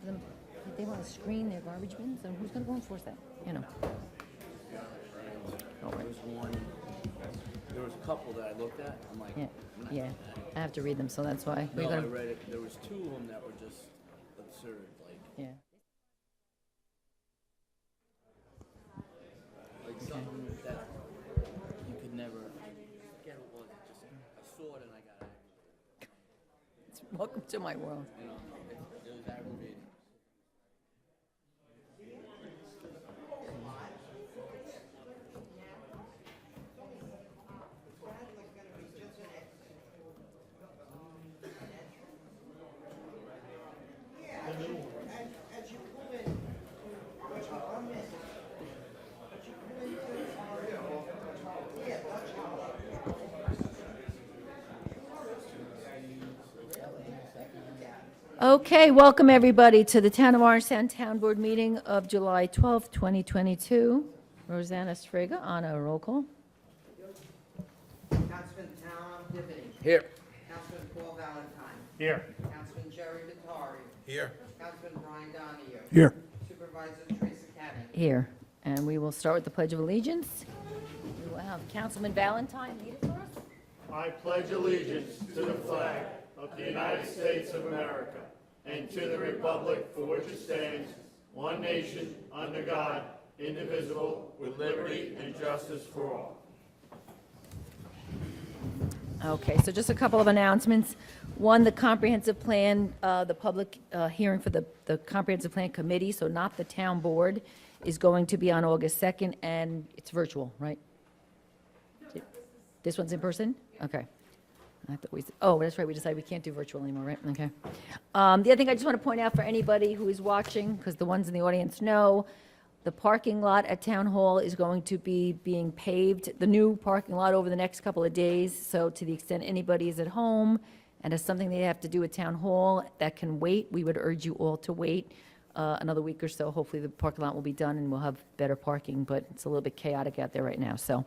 them, if they want to screen their garbage bins, then who's going to go enforce that, you know? Oh, right. There was a couple that I looked at, I'm like, Yeah, I'm not yeah, doing that. I have to read them, so that's why. No, I read it, there was two of them that were just absurd, Yeah, like something that you could never, forget what was it, just, I saw it and I got aggravated. welcome to my world. You know, it was aggravating. Okay, welcome everybody to the Town of Orangetown Town Board meeting of July 12th, 2022. Rosanna Sfriga on a roll call. Councilman Tom Tiffany. Here. Councilman Paul Valentine. Here. Councilman Jerry Vittori. Here. Councilman Brian Donahue. Here. Supervisor Teresa Kenny. Here, and we will start with the Pledge of Allegiance. We will have Councilman Valentine lead it for us. I pledge allegiance to the flag of the United States of America and to the republic for which it stands, one nation, under God, indivisible, with liberty and justice for all. Okay, so just a couple of announcements. One, the comprehensive plan, the public hearing for the comprehensive plan committee, so not the town board, is going to be on August 2nd, and it's virtual, right? This one's in person? Okay. I thought oh, that's right, we decided we can't do virtual anymore, right? Okay. The other thing I just want to point out for anybody who is watching, because the ones in the audience know, the parking lot at Town Hall is going to be being paved, the new parking lot, over the next couple of days. So to the extent anybody is at home and has something they have to do at Town Hall that can wait, we would urge you all to wait another week or so. Hopefully the parking lot will be done and we'll have better parking, but it's a little bit chaotic out there right now. So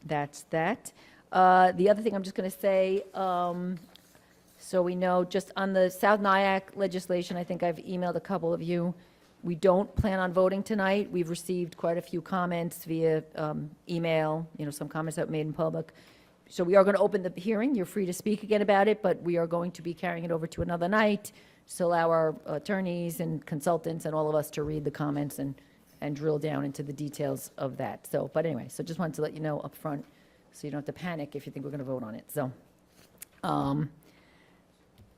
that's that. The other thing I'm just going to say, so we know, just on the South Nyack legislation, I think I've emailed a couple of you. We don't plan on voting tonight. We've received quite a few comments via email, some comments that were made in public. So we are going to open the hearing. You're free to speak again about it, but we are going to be carrying it over to another night to allow our attorneys and consultants and all of us to read the comments and drill down into the details of that. So, but anyway, so just wanted to let you know up front, so you don't have to panic if you think we're going to vote on it. So,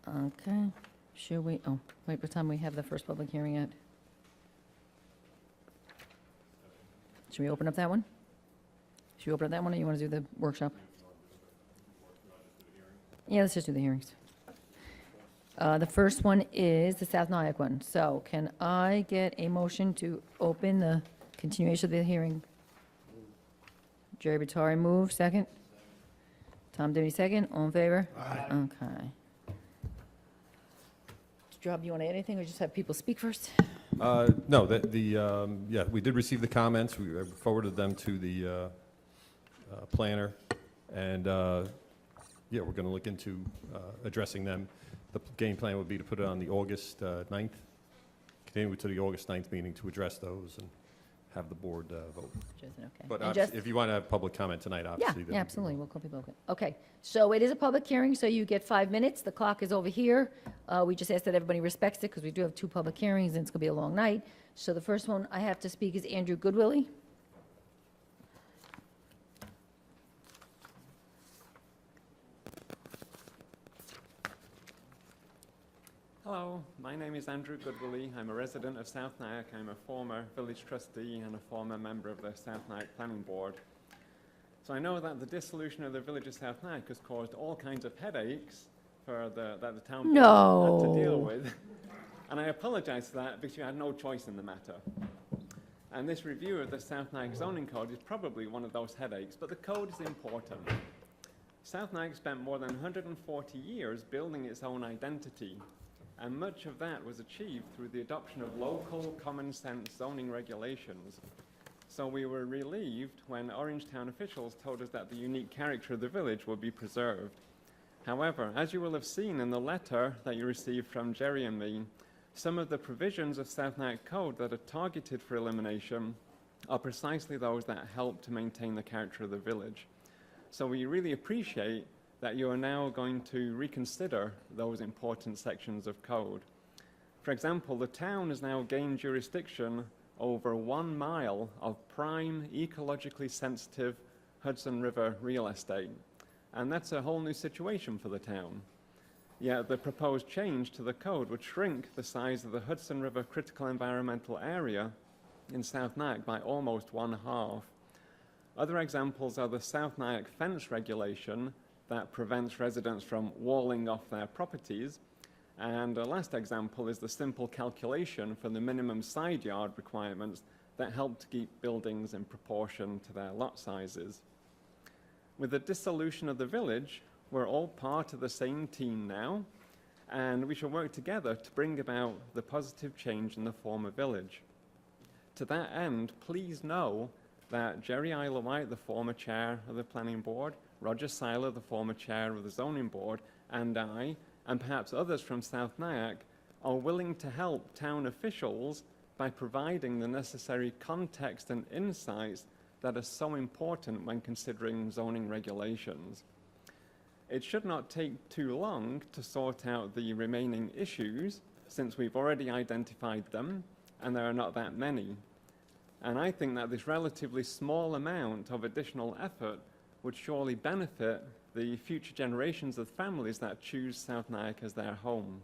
okay, should we, wait, what time we have the first public hearing at? Should we open up that one? Should we open up that one, or you want to do the workshop? Yeah, let's just do the hearings. The first one is the South Nyack one. So can I get a motion to open the continuation of the hearing? Jerry Vittori move, second. Tom Denny second, all in favor? Aye. Okay. Rob, you want to add anything, or just have people speak first? No, yeah, we did receive the comments. We forwarded them to the planner, and yeah, we're going to look into addressing them. The game plan would be to put it on the August 9th, continue to the August 9th meeting to address those and have the board vote. Justin, okay. But And just- if you want to have public comment tonight, Yeah, obviously. then yeah, we absolutely, will. we'll call people open. Okay, so it is a public hearing, so you get 5 minutes. The clock is over here. We just ask that everybody respects it, because we do have 2 public hearings, and it's going to be a long night. So the first one I have to speak is Andrew Goodwillie. Hello, my name is Andrew Goodwillie. I'm a resident of South Nyack. I'm a former village trustee and a former member of the South Nyack Planning Board. So I know that the dissolution of the village of South Nyack has caused all kinds of headaches for that the town board had to deal with. And I apologize for that because you had no choice in the matter. And this review of the South Nyack zoning code is probably one of those headaches, but the code is important. South Nyack spent more than 140 years building its own identity, and much of that was achieved through the adoption of local common sense zoning regulations. So we were relieved when Orangetown officials told us that the unique character of the village would be preserved. However, as you will have seen in the letter that you received from Jerry and me, Some of the provisions of South Nyack Code that are targeted for elimination are precisely those that help to maintain the character of the village. So we really appreciate that you are now going to reconsider those important sections of code. For example, the town has now gained jurisdiction over 1 mile of prime, ecologically sensitive Hudson River real estate. And that's a whole new situation for the town. Yet the proposed change to the code would shrink the size of the Hudson River critical environmental area in South Nyack by almost 1/2. Other examples are the South Nyack fence regulation that prevents residents from walling off their properties. And the last example is the simple calculation for the minimum side yard requirements that help to keep buildings in proportion to their lot sizes. With the dissolution of the village, we're all part of the same team now, and we shall work together to bring about the positive change in the former village. To that end, please know that Jerry Isler-White, the former chair of the planning board, Roger Seiler, the former chair of the zoning board, and I, and perhaps others from South Nyack, are willing to help town officials by providing the necessary context and insights that are so important when considering zoning regulations. It should not take too long to sort out the remaining issues, since we've already identified them, and there are not that many. And I think that this relatively small amount of additional effort would surely benefit the future generations of families that choose South Nyack as their home.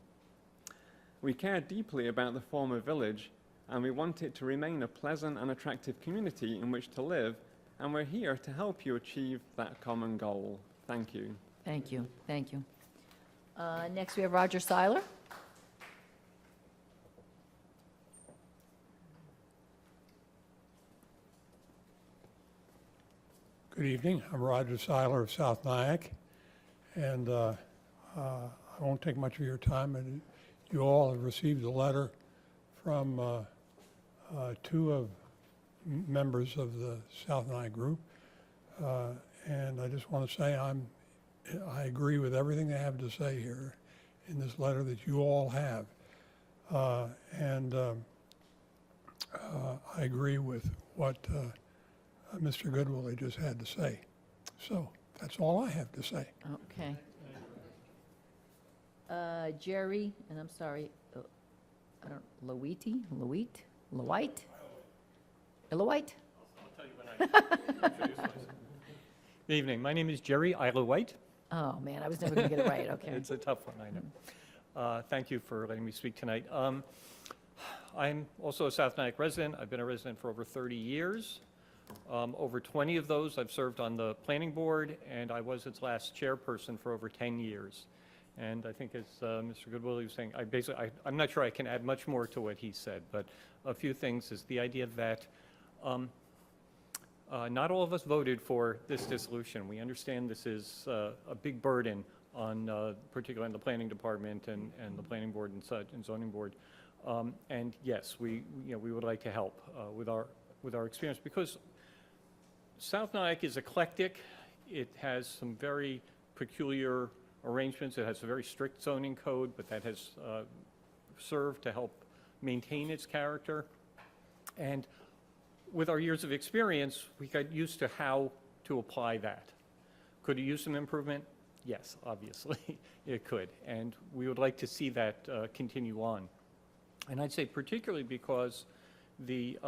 We care deeply about the former village, and we want it to remain a pleasant and attractive community in which to live, and we're here to help you achieve that common goal. Thank you. Thank you, thank you. Next, we have Roger Seiler. Good evening. I'm Roger Seiler of South Nyack, and I won't take much of your time. And you all have received a letter from two members of the South Nyack group, and I just want to say I agree with everything they have to say here in this letter that you all have, and I agree with what Mr. Goodwillie just had to say. So that's all I have to say. Okay. Jerry, and I'm sorry, I don't, Lewite? Lewite? Lewite? Good evening. My name is Jerry Isler-White. Oh, man, I was never going to get it right, okay. It's a tough one, I know. Thank you for letting me speak tonight. I'm also a South Nyack resident. I've been a resident for over 30 years. Over 20 of those I've served on the planning board, and I was its last chairperson for over 10 years. And I think as Mr. Goodwillie was saying, I'm not sure I can add much more to what he said, but a few things is the idea that not all of us voted for this dissolution. We understand this is a big burden on, particularly on the planning department and the planning board and such, and zoning board. And yes, we would like to help with our experience, because South Nyack is eclectic. It has some very peculiar arrangements. It has a very strict zoning code, but that has served to help maintain its character. And with our years of experience, we got used to how to apply that. Could it use some improvement? Yes, obviously, it could. And we would like to see that continue on. And I'd say particularly because the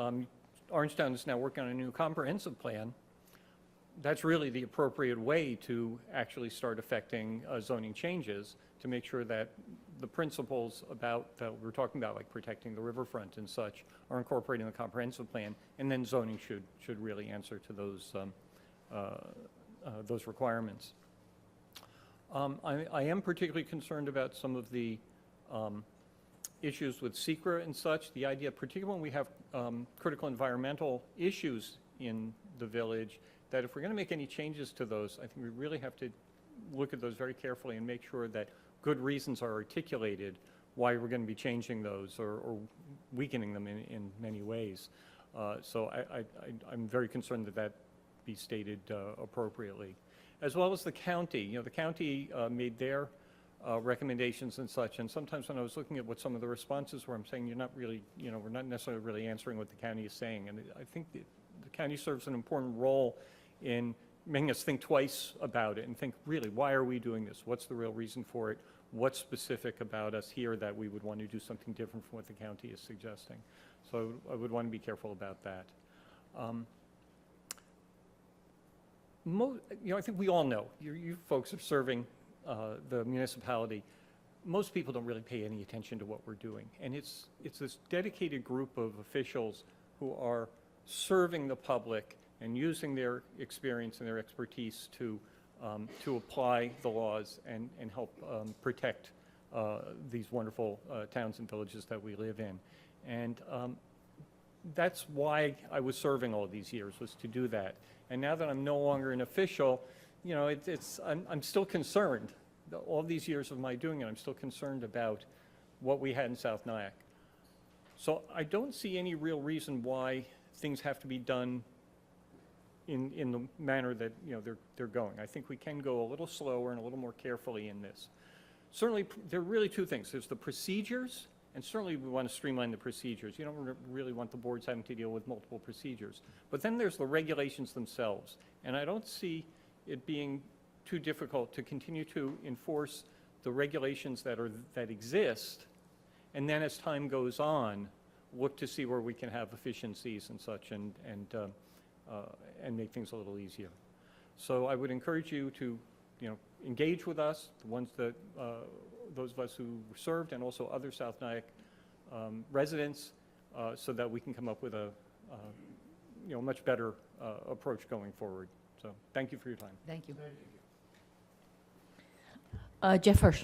Orangetown is now working on a new comprehensive plan. That's really the appropriate way to actually start affecting zoning changes, to make sure that the principles about that we're talking about, like protecting the riverfront and such, are incorporated in the comprehensive plan, and then zoning should really answer to those requirements. I am particularly concerned about some of the issues with secret and such. The idea, particularly when we have critical environmental issues in the village, that if we're going to make any changes to those, I think we really have to look at those very carefully and make sure that good reasons are articulated why we're going to be changing those or weakening them in many ways. So I'm very concerned that that be stated appropriately. As well as the county. You know, the county made their recommendations and such. And sometimes when I was looking at what some of the responses were, I'm saying you're not really, we're not necessarily really answering what the county is saying. And I think the county serves an important role in making us think twice about it and think, really, why are we doing this? What's the real reason for it? What's specific about us here that we would want to do something different from what the county is suggesting? So I would want to be careful about that. I think we all know, you folks are serving the municipality. Most people don't really pay any attention to what we're doing. And it's this dedicated group of officials who are serving the public and using their experience and their expertise to apply the laws and help protect these wonderful towns and villages that we live in. And that's why I was serving all these years, was to do that. And now that I'm no longer an official, I'm still concerned. All these years of my doing it, I'm still concerned about what we had in South Nyack. So I don't see any real reason why things have to be done in the manner that they're going. I think we can go a little slower and a little more carefully in this. Certainly, there are really two things. There's the procedures, and certainly we want to streamline the procedures. You don't really want the boards having to deal with multiple procedures. But then there's the regulations themselves, and I don't see it being too difficult to continue to enforce the regulations that exist, and then as time goes on, look to see where we can have efficiencies and such, and make things a little easier. So I would encourage you to, engage with us, the ones that, those of us who served, and also other South Nyack residents, so that we can come up with a, much better approach going forward. So thank you for your time. Thank you. Jeff Hirsch.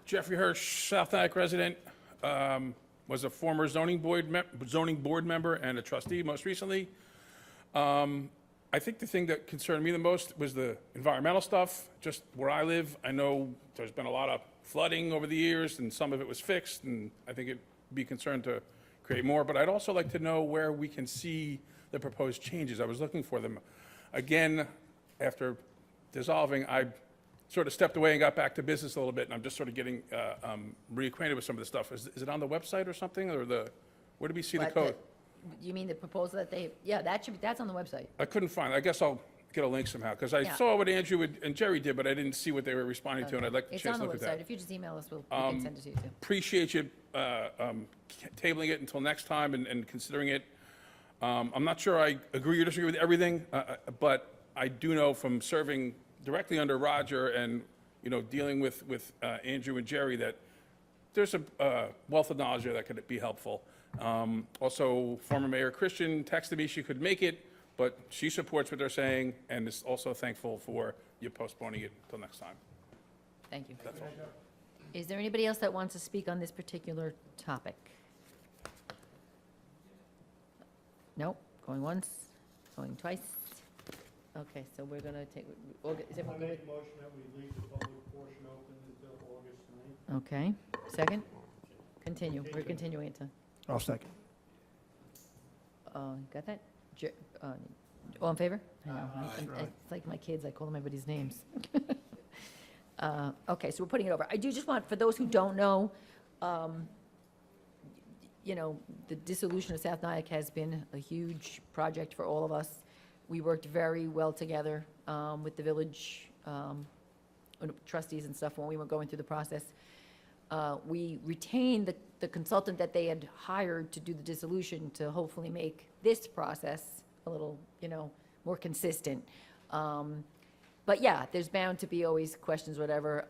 Jeffrey Hirsch, South Nyack resident, was a former zoning board member and a trustee most recently. I think the thing that concerned me the most was the environmental stuff. Just where I live, I know there's been a lot of flooding over the years, and some of it was fixed, and I think it'd be concerned to create more. But I'd also like to know where we can see the proposed changes. I was looking for them. Again, after dissolving, I sort of stepped away and got back to business a little bit, and I'm just sort of getting reacquainted with some of the stuff. Is it on the website or something, or where do we see the code? You mean the proposal that that's on the website. I couldn't find it. I guess I'll get a link somehow, because I Yeah. saw what Andrew and Jerry did, but I didn't see what they were responding to, and I'd like a It's chance on to the look at website. that. If you just email us, we can send it to you too. Appreciate you tabling it until next time and considering it. I'm not sure I agree or disagree with everything, but I do know from serving directly under Roger and, dealing with Andrew and Jerry that there's a wealth of knowledge there that could be helpful. Also, former Mayor Christian texted me she could make it, but she supports what they're saying and is also thankful for you postponing it until next time. Thank you. That's all. Is there anybody else that wants to speak on this particular topic? No? Going once? Going twice? Okay, so we're going to take, is everyone good with? a motion that we leave the public portion open until August 9th. Okay, second? Continue, we're continuing it to, I'll second. got that? All in favor? I know, it's like my kids, I call them everybody's names. Okay, so we're putting it over. I do just want, for those who don't know, the dissolution of South Nyack has been a huge project for all of us. We worked very well together with the village trustees and stuff when we were going through the process. We retained the consultant that they had hired to do the dissolution to hopefully make this process a little, more consistent. But yeah, there's bound to be always questions, whatever.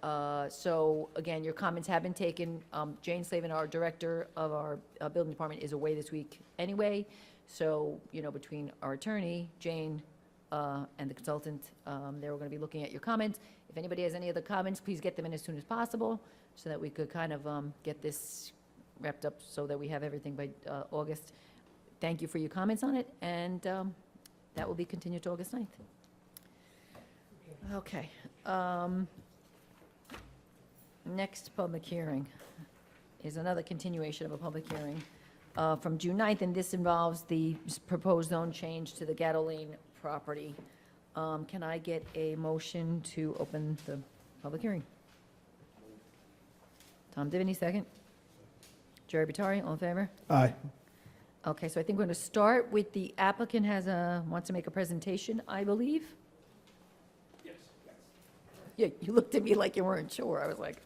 So again, your comments have been taken. Jane Slavin, our director of our building department, is away this week anyway. So, between our attorney, Jane, and the consultant, they're going to be looking at your comments. If anybody has any other comments, please get them in as soon as possible so that we could kind of get this wrapped up so that we have everything by August. Thank you for your comments on it, and that will be continued to August 9th. Okay. Next public hearing is another continuation of a public hearing from June 9th, and this involves the proposed zone change to the Gatto Lane property. Can I get a motion to open the public hearing? Tom Divany, second. Jerry Bottari, all in favor? Aye. Okay, so I think we're going to start with the applicant wants to make a presentation, I believe? Yes. Yeah, you looked at me like you weren't sure. I was like,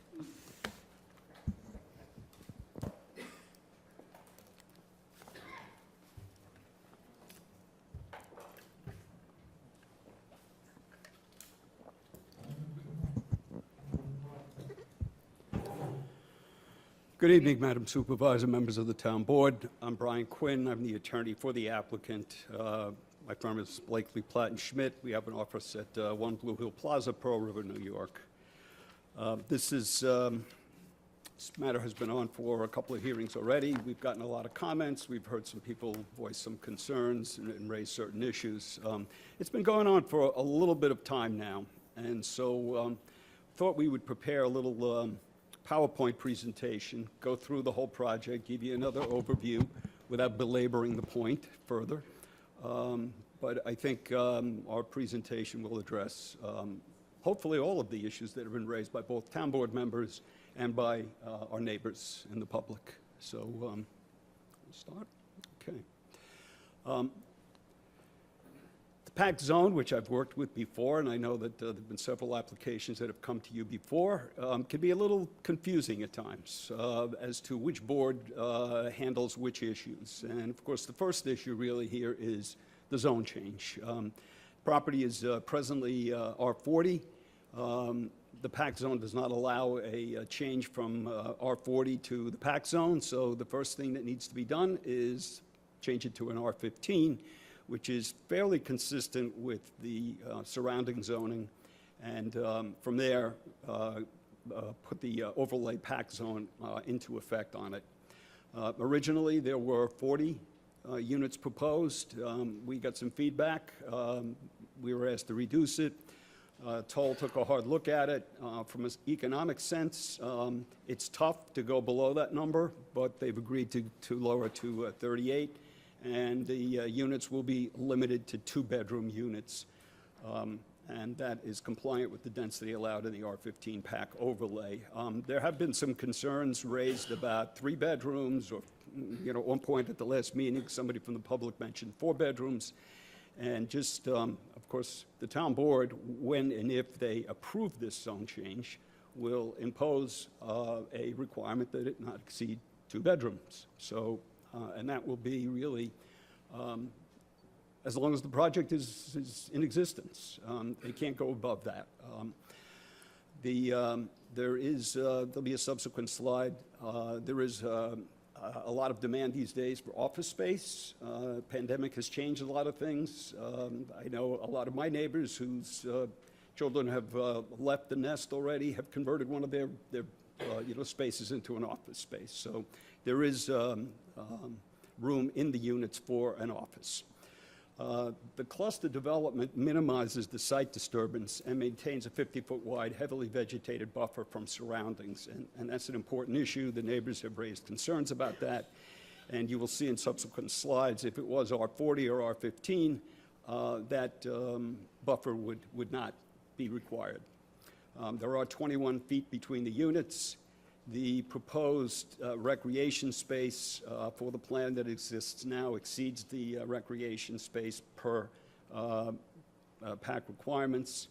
Good evening, Madam Supervisor, members of the Town Board. I'm Brian Quinn. I'm the attorney for the applicant. My firm is Blakely, Platt and Schmidt. We have an office at 1 Blue Hill Plaza, Pearl River, New York. This matter has been on for a couple of hearings already. We've gotten a lot of comments. We've heard some people voice some concerns and raise certain issues. It's been going on for a little bit of time now, and so thought we would prepare a little PowerPoint presentation, go through the whole project, give you another overview without belaboring the point further. But I think our presentation will address hopefully all of the issues that have been raised by both town board members and by our neighbors and the public. So we'll start. Okay. The PAC zone, which I've worked with before, and I know that there have been several applications that have come to you before, can be a little confusing at times as to which board handles which issues. And of course, the first issue really here is the zone change. Property is presently R40. The PAC zone does not allow a change from R40 to the PAC zone, so the first thing that needs to be done is change it to an R15, which is fairly consistent with the surrounding zoning, and from there, put the overlay PAC zone into effect on it. Originally, there were 40 units proposed. We got some feedback. We were asked to reduce it. Toll took a hard look at it. From an economic sense, it's tough to go below that number, but they've agreed to lower to 38. And the units will be limited to 2-bedroom units. And that is compliant with the density allowed in the R15 PAC overlay. There have been some concerns raised about 3 bedrooms, or, at one point at the last meeting, somebody from the public mentioned 4 bedrooms. And just, of course, the town board, when and if they approve this zone change, will impose a requirement that it not exceed 2 bedrooms. So. And that will be really, as long as the project is in existence. They can't go above that. There'll be a subsequent slide. There is a lot of demand these days for office space. Pandemic has changed a lot of things. I know a lot of my neighbors whose children have left the nest already have converted one of their spaces into an office space. So there is room in the units for an office. The cluster development minimizes the site disturbance and maintains a 50-foot wide, heavily vegetated buffer from surroundings, and that's an important issue. The neighbors have raised concerns about that, and you will see in subsequent slides, if it was R40 or R15, that buffer would not be required. There are 21 feet between the units. The proposed recreation space for the plan that exists now exceeds the recreation space per PAC requirements.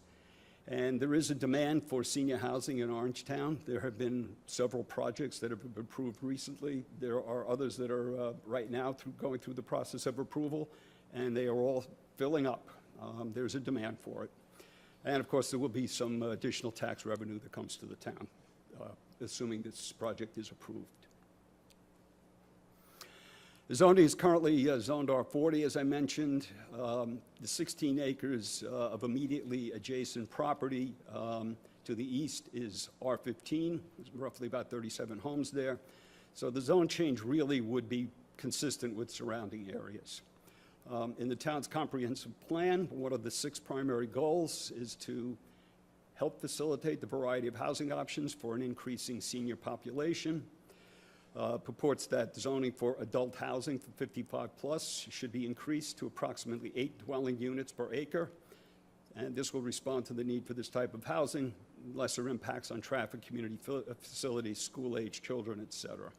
And there is a demand for senior housing in Orangetown. There have been several projects that have been approved recently. There are others that are right now going through the process of approval, and they are all filling up. There's a demand for it. And of course, there will be some additional tax revenue that comes to the town, assuming this project is approved. The zoning is currently zoned R40, as I mentioned. The 16 acres of immediately adjacent property to the east is R15. There's roughly about 37 homes there. So the zone change really would be consistent with surrounding areas. In the town's comprehensive plan, one of the 6 primary goals is to help facilitate the variety of housing options for an increasing senior population. Purports that zoning for adult housing for 55+ should be increased to approximately 8 dwelling units per acre. And this will respond to the need for this type of housing, lesser impacts on traffic, community facilities, school-age children, et cetera.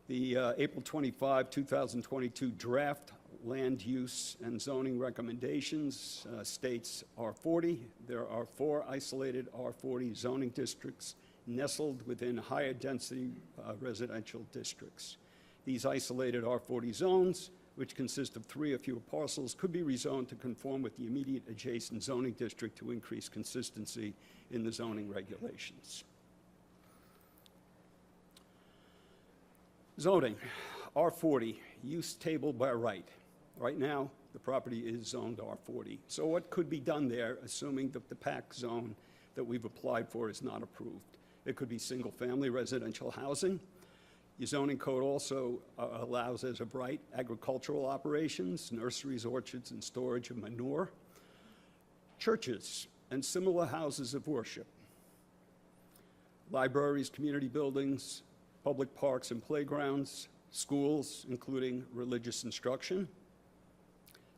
The April 25, 2022 draft land use and zoning recommendations states R40. There are 4 isolated R40 zoning districts nestled within higher density residential districts. These isolated R40 zones, which consist of 3 or fewer parcels, could be rezoned to conform with the immediate adjacent zoning district to increase consistency in the zoning regulations. Zoning, R40, use table by right. Right now, the property is zoned R40. So what could be done there, assuming that the PAC zone that we've applied for is not approved? It could be single-family residential housing. Your zoning code also allows as of right agricultural operations, nurseries, orchards, and storage of manure, churches, and similar houses of worship, libraries, community buildings, public parks and playgrounds, schools, including religious instruction,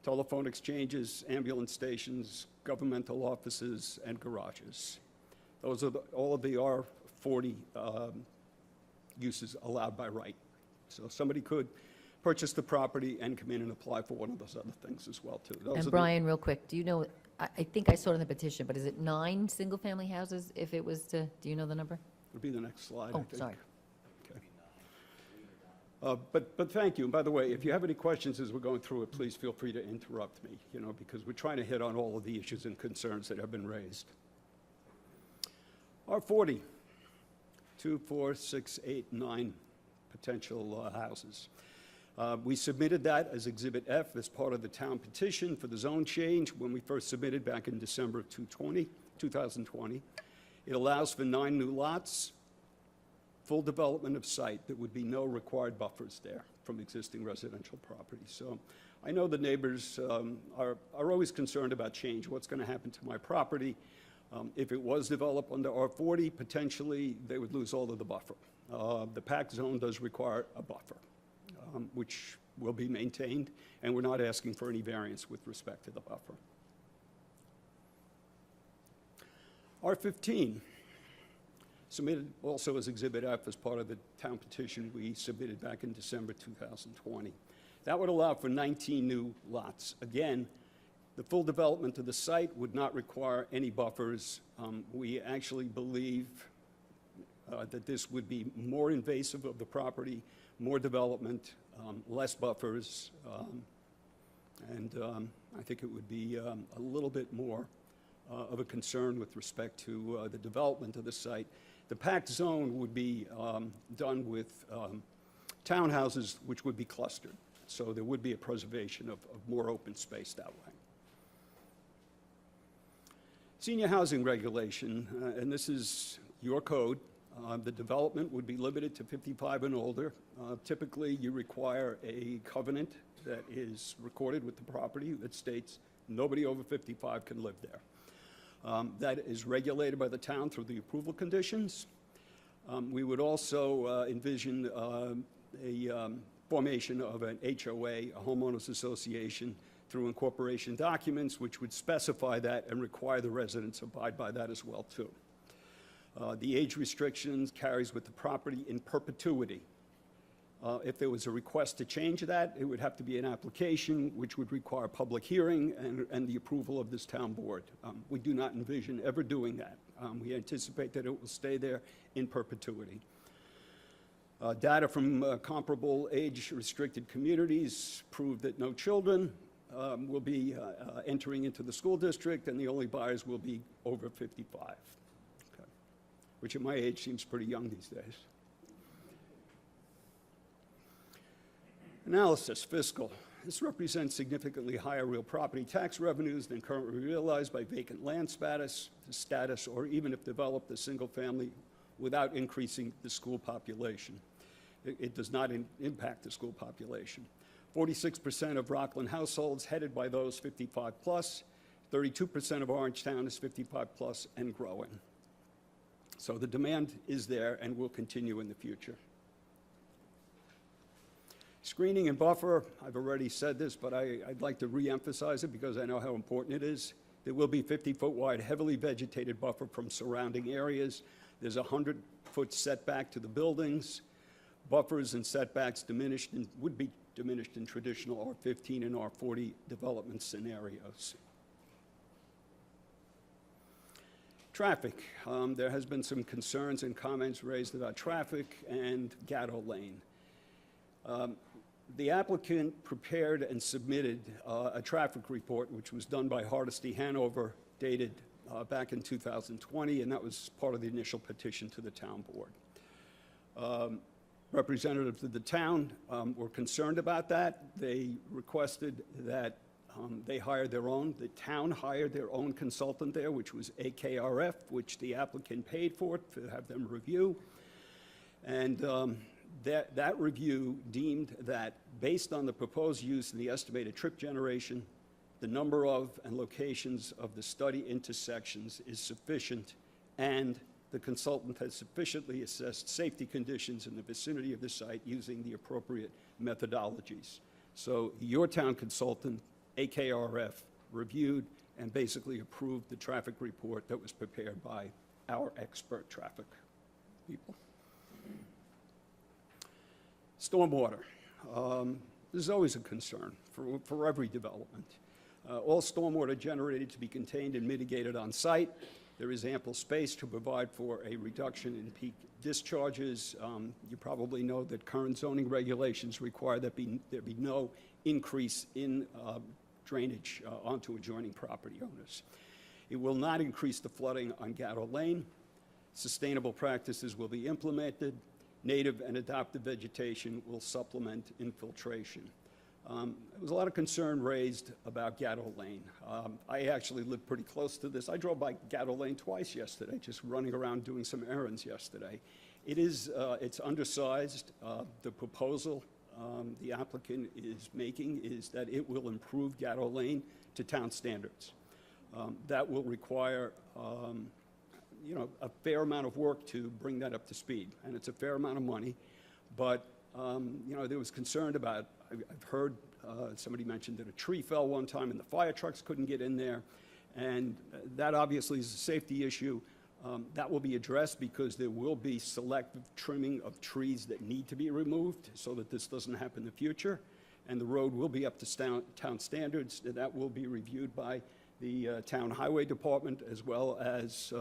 telephone exchanges, ambulance stations, governmental offices, and garages. Those are all of the R40 uses allowed by right. So somebody could purchase the property and come in and apply for one of those other things as well, too. Those are And the- Brian, real quick, do you know, I think I saw it in the petition, but is it 9 single-family houses if it was to, do you know the number? Would be the next slide, I Oh, think. sorry. But thank you. And by the way, if you have any questions as we're going through it, please feel free to interrupt me, because we're trying to hit on all of the issues and concerns that have been raised. R40, 2, 4, 6, 8, 9 potential houses. We submitted that as Exhibit F as part of the town petition for the zone change when we first submitted back in December of 2020. It allows for 9 new lots, full development of site. There would be no required buffers there from existing residential properties. So I know the neighbors are always concerned about change. What's going to happen to my property? If it was developed under R40, potentially they would lose all of the buffer. The PAC zone does require a buffer, which will be maintained, and we're not asking for any variance with respect to the buffer. R15, submitted also as Exhibit F as part of the town petition we submitted back in December 2020. That would allow for 19 new lots. Again, the full development of the site would not require any buffers. We actually believe that this would be more invasive of the property, more development, less buffers, and I think it would be a little bit more of a concern with respect to the development of the site. The PAC zone would be done with townhouses, which would be clustered. So there would be a preservation of more open space that way. Senior housing regulation, and this is your code. The development would be limited to 55 and older. Typically, you require a covenant that is recorded with the property that states nobody over 55 can live there. That is regulated by the town through the approval conditions. We would also envision a formation of an HOA, a homeowners association, through incorporation documents, which would specify that and require the residents abide by that as well, too. The age restrictions carries with the property in perpetuity. If there was a request to change that, it would have to be an application, which would require public hearing and the approval of this town board. We do not envision ever doing that. We anticipate that it will stay there in perpetuity. Data from comparable age-restricted communities prove that no children will be entering into the school district, and the only buyers will be over 55, okay, which at my age seems pretty young these days. Analysis, fiscal. This represents significantly higher real property tax revenues than currently realized by vacant land status, or even if developed as single family without increasing the school population. It does not impact the school population. 46% of Rockland households headed by those 55 plus, 32% of Orangetown is 55 plus and growing. So the demand is there and will continue in the future. Screening and buffer, I've already said this, but I'd like to re-emphasize it because I know how important it is. There will be 50-foot wide, heavily vegetated buffer from surrounding areas. There's a 100-foot setback to the buildings. Buffers and setbacks would be diminished in traditional R15 and R40 development scenarios. Traffic. There has been some concerns and comments raised about traffic and Gatto Lane. The applicant prepared and submitted a traffic report, which was done by Hardesty Hanover, dated back in 2020, and that was part of the initial petition to the town board. Representatives of the town were concerned about that. They requested that they hire the town hired their own consultant there, which was AKRF, which the applicant paid for to have them review. And that review deemed that based on the proposed use and the estimated trip generation, the number of and locations of the study intersections is sufficient, and the consultant has sufficiently assessed safety conditions in the vicinity of the site using the appropriate methodologies. So your town consultant, AKRF, reviewed and basically approved the traffic report that was prepared by our expert traffic people. Stormwater. This is always a concern for every development. All stormwater generated to be contained and mitigated on site. There is ample space to provide for a reduction in peak discharges. You probably know that current zoning regulations require that there be no increase in drainage onto adjoining property owners. It will not increase the flooding on Gatto Lane. Sustainable practices will be implemented. Native and adaptive vegetation will supplement infiltration. There was a lot of concern raised about Gatto Lane. I actually live pretty close to this. I drove by Gatto Lane twice yesterday, just running around doing some errands yesterday. It's undersized. The proposal the applicant is making is that it will improve Gatto Lane to town standards. That will require a fair amount of work to bring that up to speed, and it's a fair amount of money. But there was concern about, I've heard somebody mentioned that a tree fell one time and the fire trucks couldn't get in there, and that obviously is a safety issue. That will be addressed because there will be selective trimming of trees that need to be removed so that this doesn't happen in the future, and the road will be up to town standards. That will be reviewed by the town highway department as well as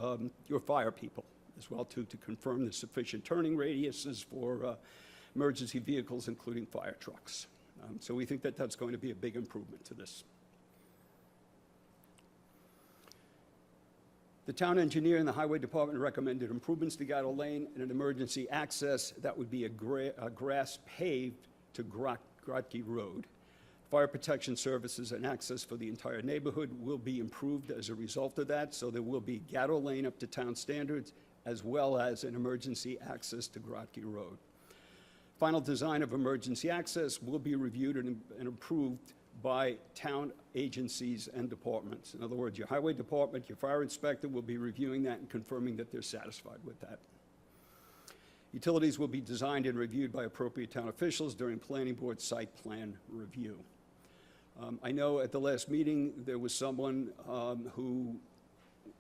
your fire people as well too, to confirm the sufficient turning radiuses for emergency vehicles, including fire trucks. So we think that that's going to be a big improvement to this. The town engineer and the highway department recommended improvements to Gatto Lane and an emergency access that would be a grass paved to Grotke Road. Fire protection services and access for the entire neighborhood will be improved as a result of that, so there will be Gatto Lane up to town standards as well as an emergency access to Grotke Road. Final design of emergency access will be reviewed and approved by town agencies and departments. In other words, your highway department, your fire inspector will be reviewing that and confirming that they're satisfied with that. Utilities will be designed and reviewed by appropriate town officials during planning board site plan review. I know at the last meeting there was someone who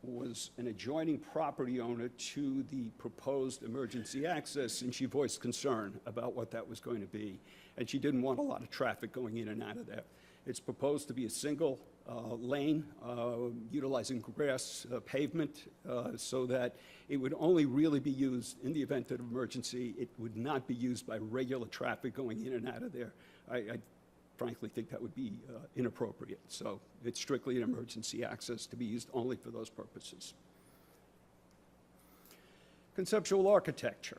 was an adjoining property owner to the proposed emergency access, and she voiced concern about what that was going to be. And she didn't want a lot of traffic going in and out of there. It's proposed to be a single lane utilizing grass pavement so that it would only really be used in the event of an emergency. It would not be used by regular traffic going in and out of there. I frankly think that would be inappropriate. So it's strictly an emergency access to be used only for those purposes. Conceptual architecture.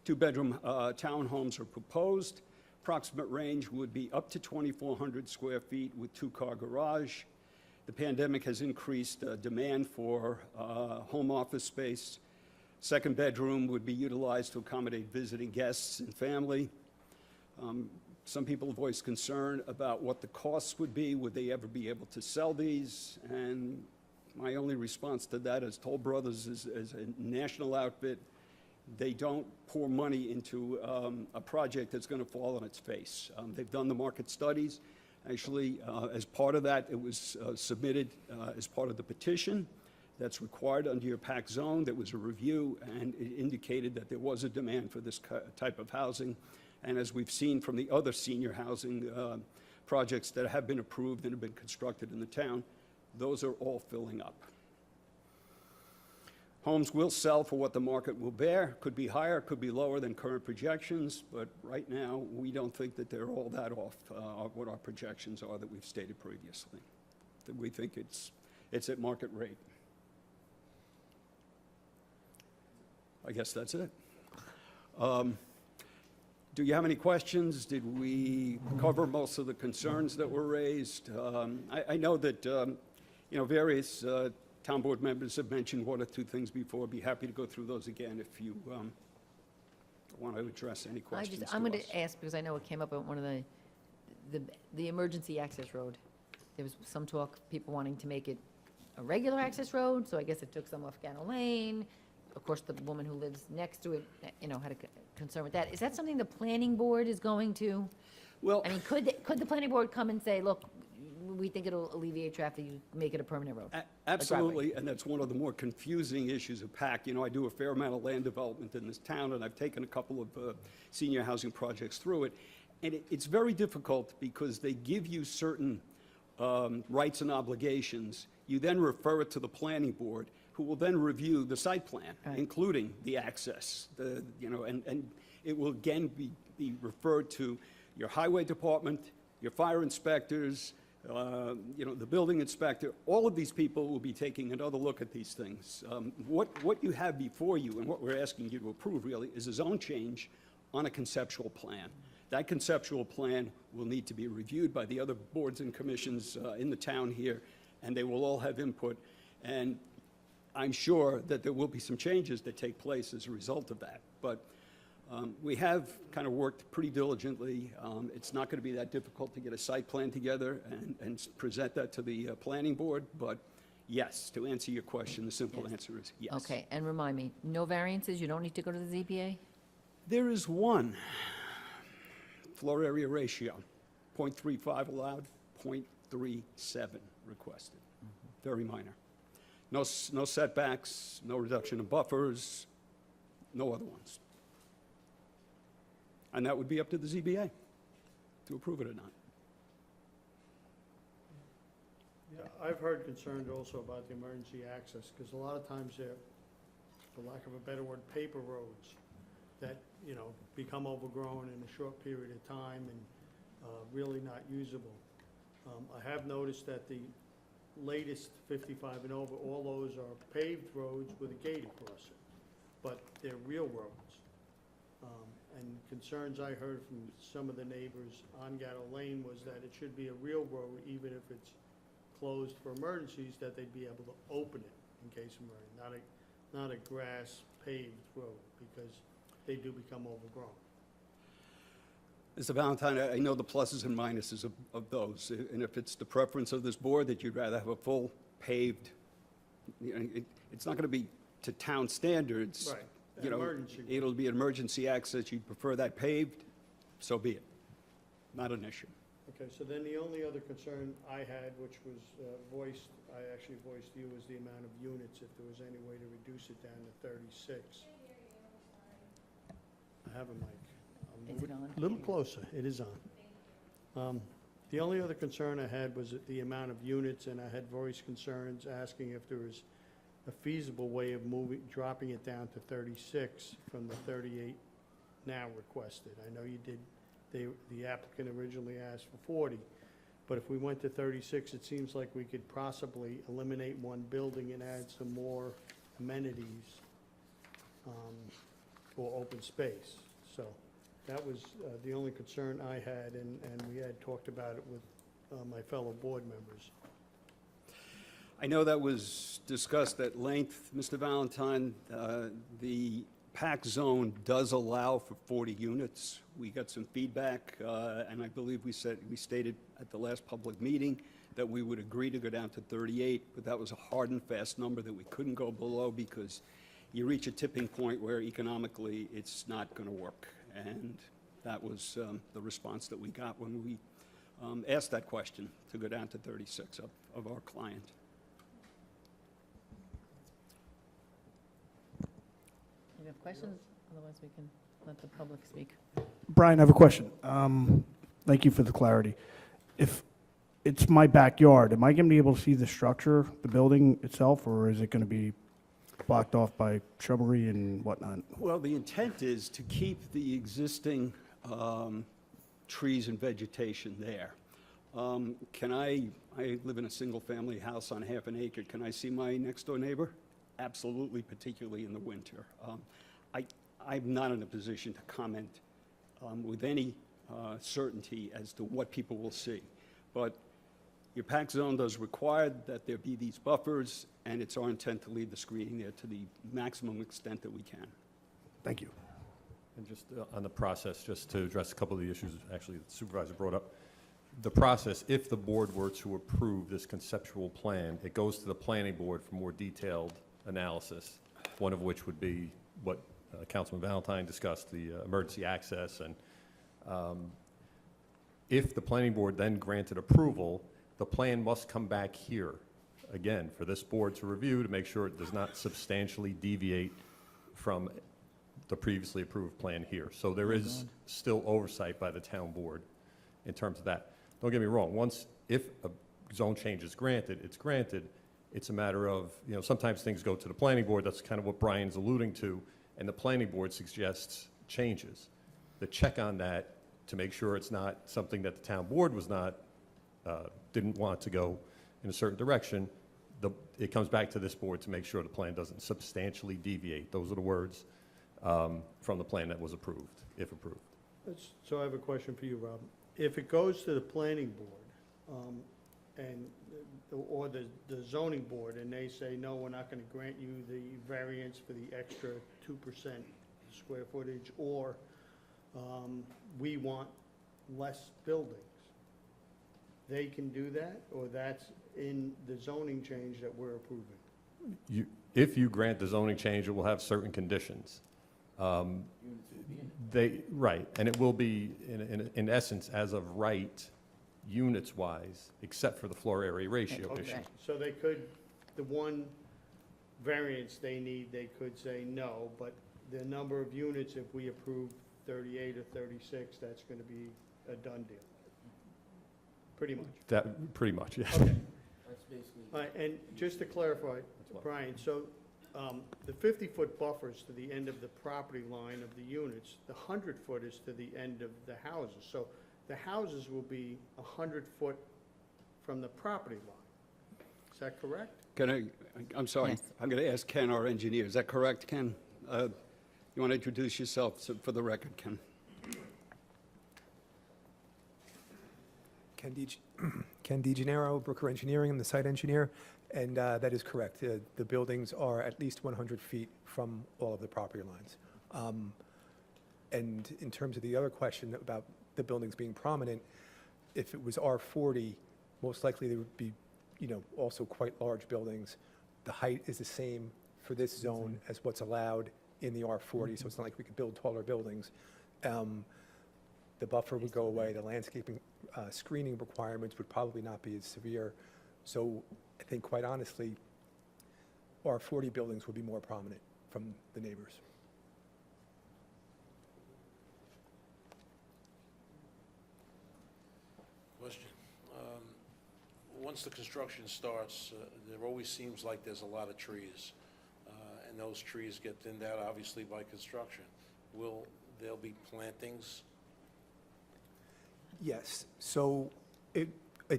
Two-bedroom townhomes are proposed. Approximate range would be up to 2,400 square feet with two-car garage. The pandemic has increased demand for home office space. Second bedroom would be utilized to accommodate visiting guests and family. Some people voiced concern about what the costs would be. Would they ever be able to sell these? And my only response to that is Toll Brothers is a national outfit. They don't pour money into a project that's going to fall on its face. They've done the market studies. Actually, as part of that, it was submitted as part of the petition that's required under your PAC zone. There was a review, and it indicated that there was a demand for this type of housing. And as we've seen from the other senior housing projects that have been approved and have been constructed in the town, those are all filling up. Homes will sell for what the market will bear. Could be higher, could be lower than current projections, but right now, we don't think that they're all that off what our projections are that we've stated previously. That we think it's at market rate. I guess that's it. Do you have any questions? Did we cover most of the concerns that were raised? I know that, various town board members have mentioned one or two things before. I'd be happy to go through those again if you want to address any questions I'm to going us. to ask, because I know it came up at one of the emergency access road. There was some talk, people wanting to make it a regular access road, so I guess it took some off Gannell Lane. Of course, the woman who lives next to it, had a concern with that. Is that something the planning board is going to? Well, I mean, could the planning board come and say, look, we think it'll alleviate traffic, you make it a permanent road? absolutely, and that's one of the more confusing issues of PAC. I do a fair amount of land development in this town, and I've taken a couple of senior housing projects through it. And it's very difficult because they give you certain rights and obligations. You then refer it to the planning board, who will then review the site plan, Right. including the access, and it will again be referred to your highway department, your fire inspectors, the building inspector. All of these people will be taking another look at these things. What you have before you, and what we're asking you to approve really, is a zone change on a conceptual plan. That conceptual plan will need to be reviewed by the other boards and commissions in the town here, and they will all have input. And I'm sure that there will be some changes that take place as a result of that. But we have kind of worked pretty diligently. It's not going to be that difficult to get a site plan together and present that to the planning board. But yes, to answer your question, the simple answer is yes. Okay, and remind me, no variances, you don't need to go to the ZBA? There is one floor area ratio, 0.35 allowed, 0.37 requested. Very minor. No setbacks, no reduction in buffers, no other ones. And that would be up to the ZBA to approve it or not. Yeah, I've heard concerns also about the emergency access, because a lot of times they're, for lack of a better word, paper roads that, become overgrown in a short period of time and really not usable. I have noticed that the latest 55 and over, all those are paved roads with a gate across it, but they're real roads. And concerns I heard from some of the neighbors on Gatto Lane was that it should be a real road, even if it's closed for emergencies, that they'd be able to open it in case of emergency, not a grass paved road, because they do become overgrown. Mr. Valentine, I know the pluses and minuses of those, and if it's the preference of this board that you'd rather have a full paved, it's not going to be to town standards. Right. Emergency road. It'll be an emergency access. You'd prefer that paved, so be it. Not an issue. Okay, so then the only other concern I had, which was I actually voiced to you, was the amount of units, if there was any way to reduce it down to 36. I have a mic. Is it on? A little closer, it is on. The only other concern I had was the amount of units, and I had voiced concerns asking if there was a feasible way of dropping it down to 36 from the 38 now requested. I know you did, the applicant originally asked for 40, but if we went to 36, it seems like we could possibly eliminate one building and add some more amenities for open space. So that was the only concern I had, and we had talked about it with my fellow board members. I know that was discussed at length, Mr. Valentine. The PAC zone does allow for 40 units. We got some feedback, and I believe we stated at the last public meeting that we would agree to go down to 38, but that was a hard and fast number that we couldn't go below because you reach a tipping point where economically it's not going to work. And that was the response that we got when we asked that question to go down to 36 of our client. You have questions? Otherwise, we can let the public speak. Brian, I have a question. Thank you for the clarity. If it's my backyard, am I going to be able to see the structure, the building itself, or is it going to be blocked off by shrubbery and whatnot? Well, the intent is to keep the existing trees and vegetation there. I live in a single-family house on half an acre. Can I see my next-door neighbor? Absolutely, particularly in the winter. I'm not in a position to comment with any certainty as to what people will see. But your PAC zone does require that there be these buffers, and it's our intent to leave the screening there to the maximum extent that we can. Thank you. And just on the process, just to address a couple of the issues actually the supervisor brought up. The process, if the board were to approve this conceptual plan, it goes to the planning board for more detailed analysis, one of which would be what Councilman Valentine discussed, the emergency access. And if the planning board then granted approval, the plan must come back here, again, for this board to review to make sure it does not substantially deviate from the previously approved plan here. So there is still oversight by the town board in terms of that. Don't get me wrong, if a zone change is granted, it's granted. It's a matter of, sometimes things go to the planning board. That's kind of what Brian's alluding to. And the planning board suggests changes. The check on that to make sure it's not something that the town board didn't want to go in a certain direction, it comes back to this board to make sure the plan doesn't substantially deviate. Those are the words from the plan that was approved, if approved. So I have a question for you, Rob. If it goes to the planning board, or the zoning board, and they say, no, we're not gonna grant you the variance for the extra 2% square footage, or we want less buildings, they can do that, or that's in the zoning change that we're approving? If you grant the zoning change, it will have certain conditions. Right, and it will be, in essence, as of right, units-wise, except for the floor area ratio issue. Okay, so they could, the one variance they need, they could say no, but the number of units, if we approve 38 or 36, that's gonna be a done deal. Pretty much. Pretty much, yes. Okay. That's basically. All right, and just to clarify, Brian, so the 50-foot buffers to the end of the property line of the units, the 100-foot is to the end of the houses. So the houses will be 100 foot from the property line. Is that correct? I'm sorry, Yes. I'm going to ask Ken, our engineer. Is that correct, Ken? You want to introduce yourself for the record, Ken? Ken DeGennaro, Brooker Engineering, I'm the site engineer, and that is correct. The buildings are at least 100 feet from all of the property lines. And in terms of the other question about the buildings being prominent, if it was R40, most likely there would be, also quite large buildings. The height is the same for this zone as what's allowed in the R40, so it's not like we could build taller buildings. The buffer would go away, the landscaping screening requirements would probably not be as severe. So I think, quite honestly, R40 buildings would be more prominent from the neighbors. Question. Once the construction starts, there always seems like there's a lot of trees, and those trees get thinned out, obviously, by construction. Will there be plantings? Yes, so a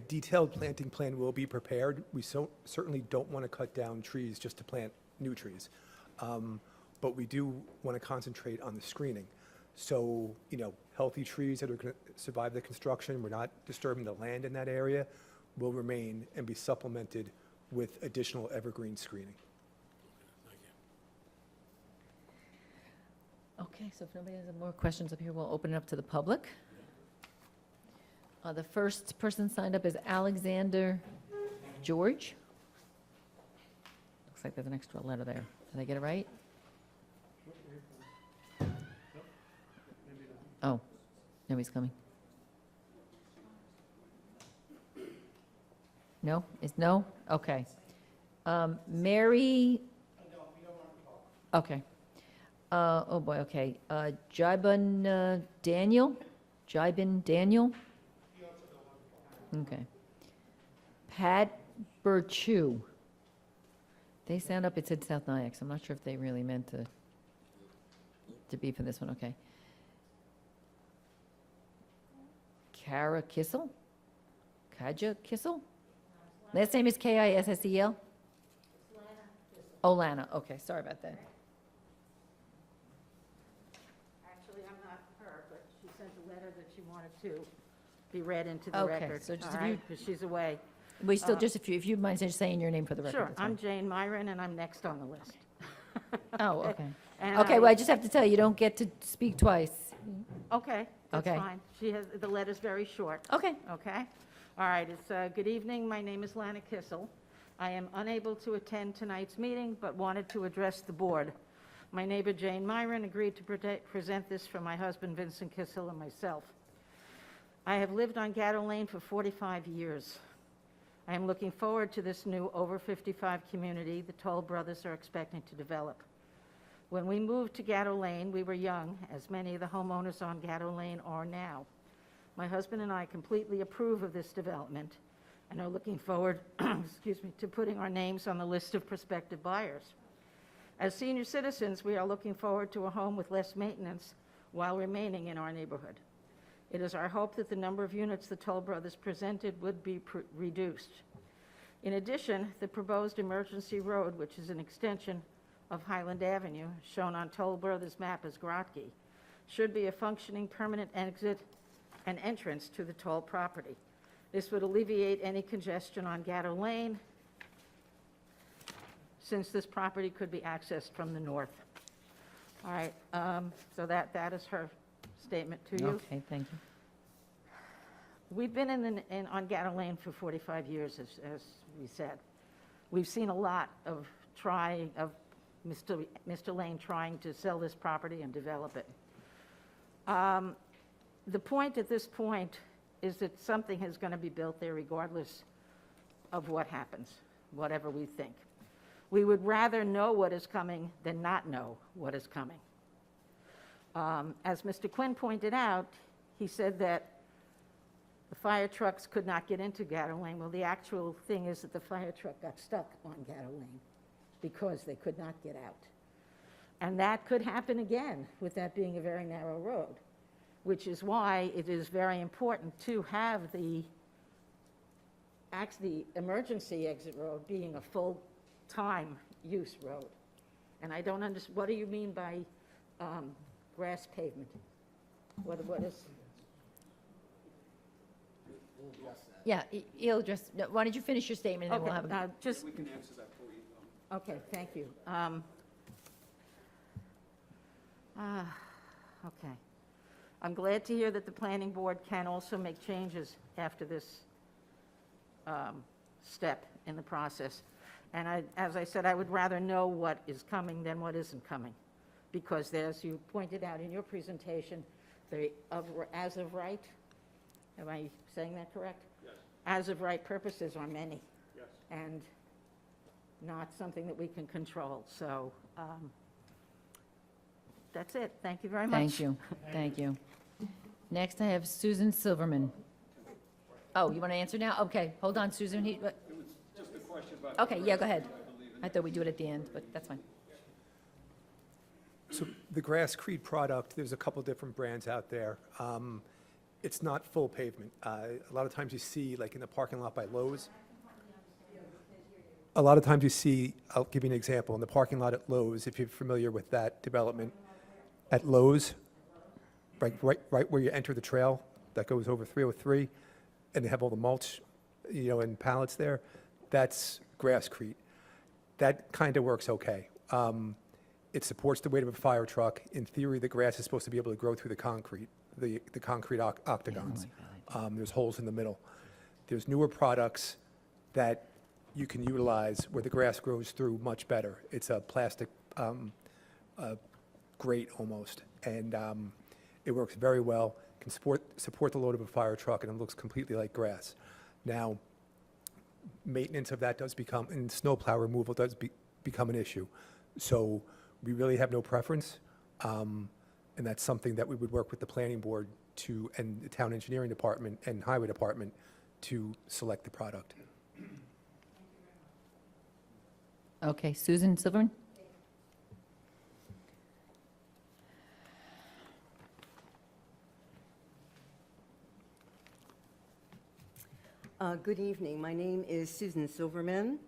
detailed planting plan will be prepared. We certainly don't want to cut down trees just to plant new trees. But we do want to concentrate on the screening. So, healthy trees that are going to survive the construction, we're not disturbing the land in that area, will remain and be supplemented with additional evergreen screening. Thank you. Okay, so if nobody has any more questions up here, we'll open it up to the public. The first person signed up is Alexander George. Looks like there's an extra letter there. Did I get it right? Oh, no, he's coming. No? Is no? Okay. Mary? Okay. Oh, boy, okay. Jibin Daniel? Jibin Daniel? Okay. Pat Burchu. They sound up, it said South Nyack, so I'm not sure if they really meant to be for this one, okay. Kara Kissel? Kaja Kissel? Last name is Kissel? Oh, Lana, okay, sorry about that. Actually, I'm not her, but she sent a letter that she wanted to be read into the Okay, record. so just all if you- right, 'cause she's away. We still, just if you mind just saying your name for the record. Sure, that's I'm fine. Jane Myron, and I'm next on the list. Oh, okay. And Okay, well, I just have to tell you, you don't get to speak twice. Okay, that's Okay. fine. She has, the letter's very short. Okay. Okay? All right, it's, good evening, my name is Lana Kissel. I am unable to attend tonight's meeting, but wanted to address the board. My neighbor Jane Myron agreed to present this for my husband Vincent Kissel and myself. I have lived on Gatto Lane for 45 years. I am looking forward to this new over 55 community the Toll Brothers are expecting to develop. When we moved to Gatto Lane, we were young, as many of the homeowners on Gatto Lane are now. My husband and I completely approve of this development and are looking forward, excuse me, to putting our names on the list of prospective buyers. As senior citizens, we are looking forward to a home with less maintenance while remaining in our neighborhood. It is our hope that the number of units the Toll Brothers presented would be reduced. In addition, the proposed emergency road, which is an extension of Highland Avenue, shown on Toll Brothers' map as Grotke, should be a functioning permanent exit and entrance to the Toll property. This would alleviate any congestion on Gatto Lane, since this property could be accessed from the north. All right, so that is her statement to you. Okay, thank you. We've been on Gatto Lane for 45 years, as we said. We've seen a lot of Mr. Lane trying to sell this property and develop it. The point at this point is that something is going to be built there regardless of what happens, whatever we think. We would rather know what is coming than not know what is coming. As Mr. Quinn pointed out, he said that the fire trucks could not get into Gatto Lane. Well, the actual thing is that the fire truck got stuck on Gatto Lane because they could not get out. And that could happen again with that being a very narrow road, which is why it is very important to have the emergency exit road being a full-time use road. And I don't understand, what do you mean by grass pavement? What is? Yeah, he'll just, no, why don't you finish your statement, and then we'll have a... Just, We can answer that for you. okay, thank you. Okay. I'm glad to hear that the planning board can also make changes after this step in the process. And as I said, I would rather know what is coming than what isn't coming. Because as you pointed out in your presentation, as of right, am I saying that correct? Yes. As of right purposes are many. Yes. And not something that we can control. So that's it. Thank you very much. Thank you, thank you. Next, I have Susan Silverman. Oh, you want to answer now? Okay, hold on, Susan. It was just a question about. Okay, yeah, go ahead. I thought we'd do it at the end, but that's fine. So the Grasscrete product, there's a couple different brands out there. It's not full pavement. A lot of times you see, like in the parking lot by Lowe's, a lot of times you see, I'll give you an example, in the parking lot at Lowe's, if you're familiar with that development, at Lowe's, right where you enter the trail that goes over 303, and they have all the mulch, and pallets there, that's Grasscrete. That kind of works okay. It supports the weight of a fire truck. In theory, the grass is supposed to be able to grow through the concrete, the concrete octagons. There's holes in the middle. There's newer products that you can utilize where the grass grows through much better. It's a plastic grate almost, and it works very well, can support the load of a fire truck, and it looks completely like grass. Now, maintenance of that does become, and snowplow removal does become an issue. So we really have no preference, and that's something that we would work with the planning board to, and the town engineering department and highway department to select the product. Okay, Susan Silverman? Good evening. My name is Susan Silverman.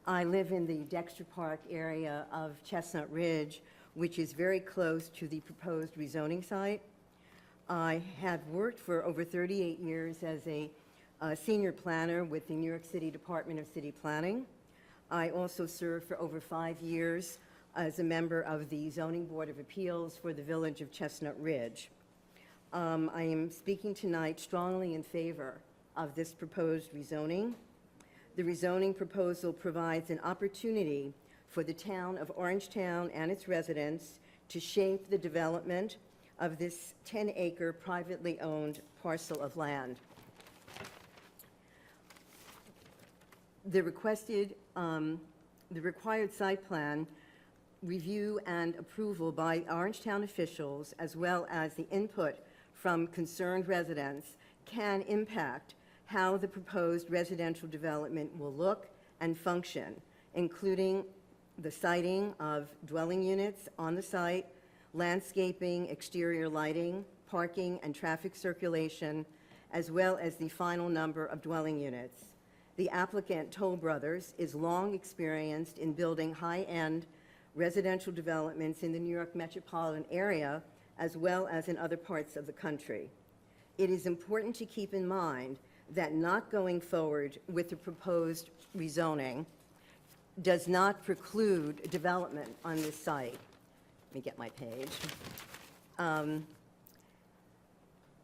I live in the Dexter Park area of Chestnut Ridge, which is very close to the proposed rezoning site. I have worked for over 38 years as a senior planner with the New York City Department of City Planning. I also served for over 5 years as a member of the Zoning Board of Appeals for the Village of Chestnut Ridge. I am speaking tonight strongly in favor of this proposed rezoning. The rezoning proposal provides an opportunity for the town of Orangetown and its residents to shape the development of this 10-acre privately owned parcel of land. The required site plan review and approval by Orangetown officials, as well as the input from concerned residents, can impact how the proposed residential development will look and function, including the siting of dwelling units on the site, landscaping, exterior lighting, parking, and traffic circulation, as well as the final number of dwelling units. The applicant, Toll Brothers, is long experienced in building high-end residential developments in the New York metropolitan area, as well as in other parts of the country. It is important to keep in mind that not going forward with the proposed rezoning does not preclude development on this site. Let me get my page.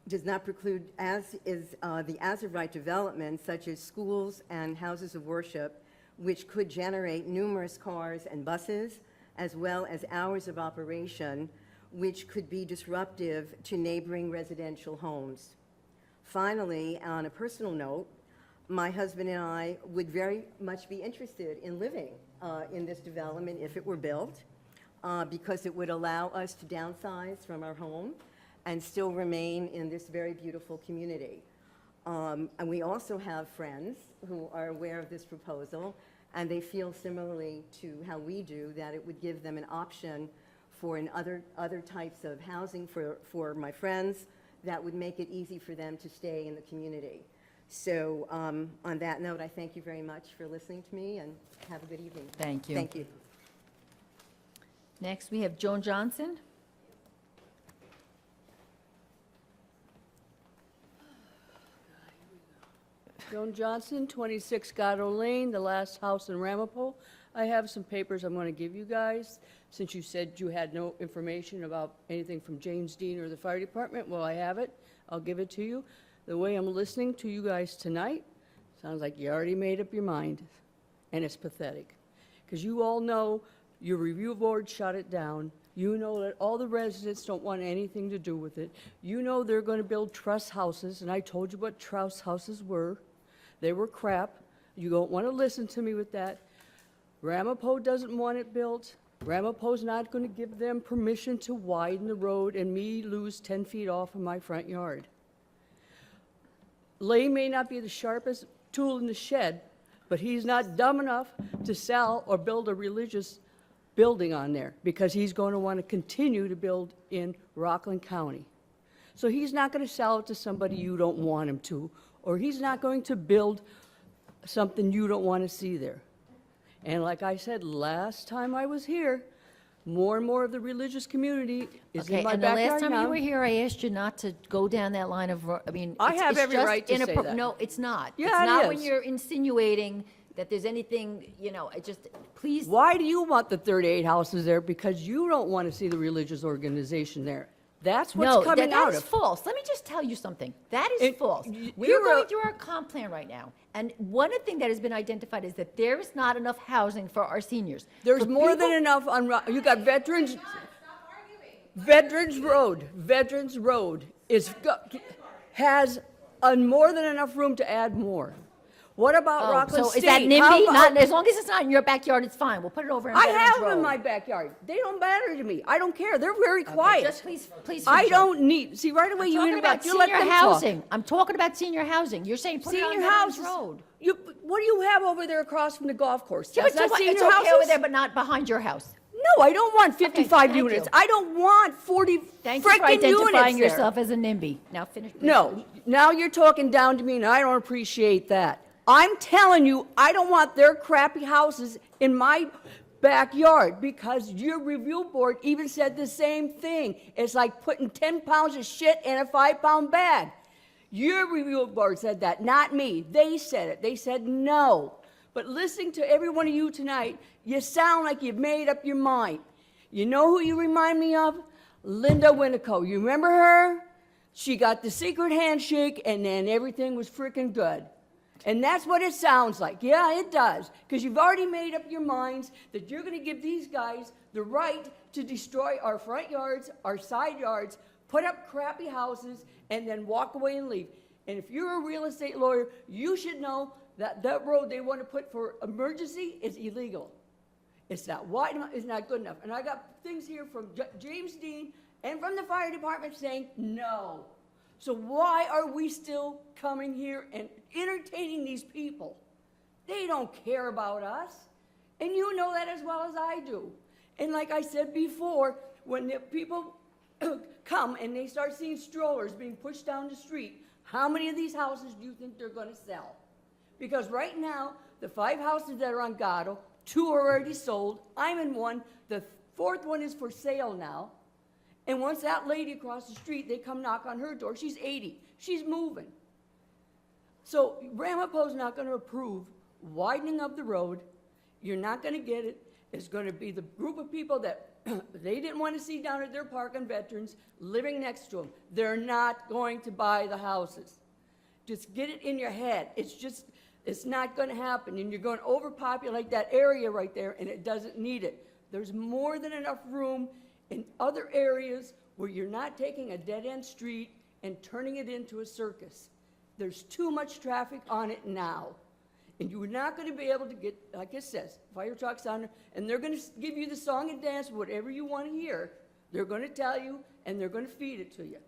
Does not preclude, as is the as-of-right development, such as schools and houses of worship, which could generate numerous cars and buses, as well as hours of operation, which could be disruptive to neighboring residential homes. Finally, on a personal note, my husband and I would very much be interested in living in this development if it were built, because it would allow us to downsize from our home and still remain in this very beautiful community. And we also have friends who are aware of this proposal, and they feel similarly to how we do, that it would give them an option for other types of housing for my friends that would make it easy for them to stay in the community. So on that note, I thank you very much for listening to me, and have a good evening. Thank you. Thank you. Next, we have Joan Johnson. Joan Johnson, 26 Gatto Lane, the last house in Ramapo. I have some papers I'm going to give you guys. Since you said you had no information about anything from James Dean or the fire department, well, I have it. I'll give it to you. The way I'm listening to you guys tonight, sounds like you already made up your mind, and it's pathetic. Because you all know your review board shut it down. You know that all the residents don't want anything to do with it. You know they're going to build truss houses, and I told you what truss houses were. They were crap. You don't want to listen to me with that. Ramapo doesn't want it built. Ramapo's not going to give them permission to widen the road and me lose 10 feet off of my front yard. Lay may not be the sharpest tool in the shed, but he's not dumb enough to sell or build a religious building on there, because he's going to want to continue to build in Rockland County. So he's not going to sell it to somebody you don't want him to, or he's not going to build something you don't want to see there. And like I said last time I was here, more and more of the religious community is in my backyard now. And the last time you were here, I asked you not to go down that line of, I mean, I have every just right to say inappro- that. No, it's not. Yeah, It's it not when is. you're insinuating that there's anything, it just, please. Why do you want the 38 houses there? Because you don't want to see the religious organization there. That's what's No, coming that out is of. false. Let me just tell you something. That is false. We're you're going a- through our comp plan right now, and one thing that has been identified is that there is not enough housing for our seniors. There's For more people- than enough on, you got Veterans Road has more than enough room to add more. What about Oh, Rockland so State? is that How NIMBY? about- Not, as long as it's not in your backyard, it's fine. We'll put it over in I Veterans have them in Road. my backyard. They don't matter to me. I don't care. They're very Okay, quiet. just please I finish up. don't need, see, right away I'm you talking about interrupt. You let senior them talk. housing. I'm talking about senior housing. You're saying put it on Senior Veterans houses. Road. What do you have over there across from the golf course? Yeah, That's but not it's senior okay over houses? there, but not behind your house. No, I don't want 55 thank units. you. I don't want 40 Thank you for frickin' units identifying there. yourself as a NIMBY. Now finish. please. No, now you're talking down to me, and I don't appreciate that. I'm telling you, I don't want their crappy houses in my backyard because your review board even said the same thing. It's like putting 10 pounds of shit in a 5-pound bag. Your review board said that, not me. They said it. They said no. But listening to every one of you tonight, you sound like you've made up your mind. You know who you remind me of? Linda Winnico. You remember her? She got the secret handshake, and then everything was freaking good. And that's what it sounds like. Yeah, it does. Because you've already made up your minds that you're going to give these guys the right to destroy our front yards, our side yards, put up crappy houses, and then walk away and leave. And if you're a real estate lawyer, you should know that that road they want to put for emergency is illegal. It's not wide enough, it's not good enough. And I got things here from James Dean and from the fire department saying no. So why are we still coming here and entertaining these people? They don't care about us. And you know that as well as I do. And like I said before, when the people come and they start seeing strollers being pushed down the street, how many of these houses do you think they're going to sell? Because right now, the 5 houses that are on Gatto, 2 are already sold. I'm in one. The 4th one is for sale now. And once that lady across the street, they come knock on her door. She's 80. She's moving. So Ramapo's not going to approve widening of the road. You're not going to get it. It's going to be the group of people that they didn't want to see down at their park on Veterans living next to them. They're not going to buy the houses. Just get it in your head. It's not going to happen. And you're going to overpopulate that area right there, and it doesn't need it. There's more than enough room in other areas where you're not taking a dead-end street and turning it into a circus. There's too much traffic on it now. And you're not going to be able to get, like it says, fire trucks on there, and they're going to give you the song and dance, whatever you want to hear. They're going to tell you, and they're going to feed it to you.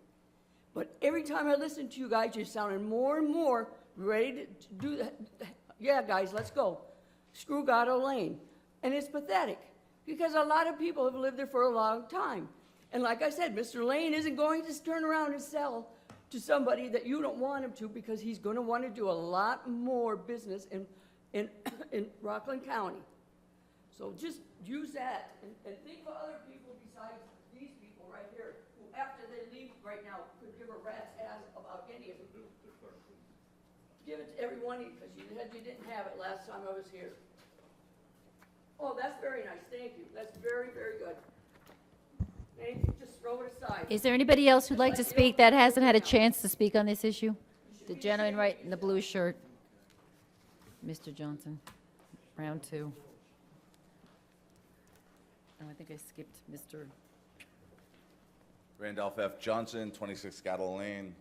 But every time I listen to you guys, you're sounding more and more ready to do that. Yeah, guys, let's go. Screw Gatto Lane. And it's pathetic because a lot of people have lived there for a long time. And like I said, Mr. Lane isn't going to turn around and sell to somebody that you don't want him to because he's going to want to do a lot more business in Rockland County. So just use that and think of other people besides these people right here who, after they leave right now, could give a rat's ass about any of them. Give it to everyone because you said you didn't have it last time I was here. Oh, that's very nice. Thank you. That's very, very good. Thank you. Just throw it aside. Is there anybody else who'd like to speak that hasn't had a chance to speak on this issue? The gentleman right in the blue shirt. Mr. Johnson, round 2. Oh, I think I skipped Mr. Randolph F. Johnson, 26 Gatto Lane,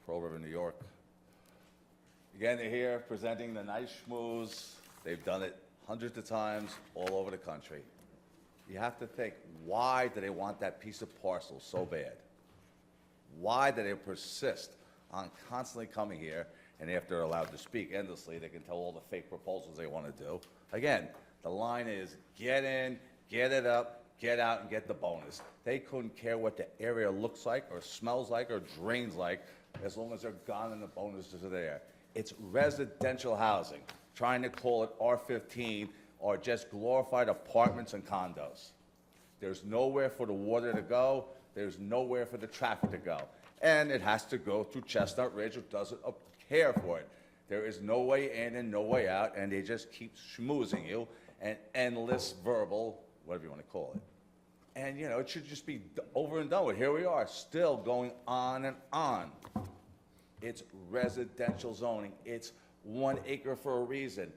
Pearl River, New York. Again, they're here presenting the nice schmooze. They've done it hundreds of times all over the country. You have to think, why do they want that piece of parcel so bad? Why do they persist on constantly coming here, and after they're allowed to speak endlessly, they can tell all the fake proposals they want to do? Again, the line is get in, get it up, get out, and get the bonus. They couldn't care what the area looks like or smells like or drains like as long as they're gone and the bonuses are there. It's residential housing. Trying to call it R15 are just glorified apartments and condos. There's nowhere for the water to go. There's nowhere for the traffic to go. And it has to go through Chestnut Ridge, which doesn't care for it. There is no way in and no way out, and they just keep schmoozing you and endless verbal, whatever you want to call it. And, you know, it should just be over and done with. Here we are, still going on and on. It's residential zoning. It's 1 acre for a reason.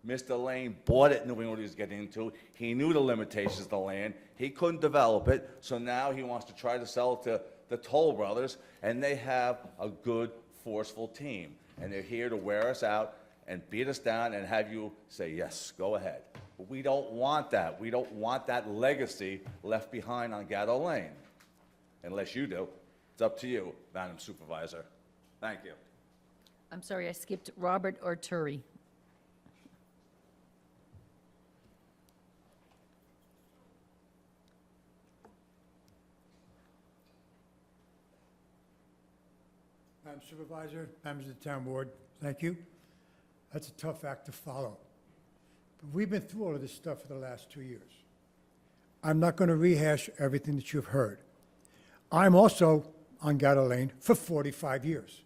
Mr. Lane bought it knowing what he was getting into. He knew the limitations of the land. He couldn't develop it, so now he wants to try to sell it to the Toll Brothers, and they have a good, forceful team. And they're here to wear us out and beat us down and have you say, yes, go ahead. But we don't want that. We don't want that legacy left behind on Gatto Lane. Unless you do. It's up to you, Madam Supervisor. Thank you. I'm sorry, I skipped Robert Arturi. Madam Supervisor, members of the town board, thank you. That's a tough act to follow. But we've been through all of this stuff for the last 2 years. I'm not going to rehash everything that you've heard. I'm also on Gatto Lane for 45 years.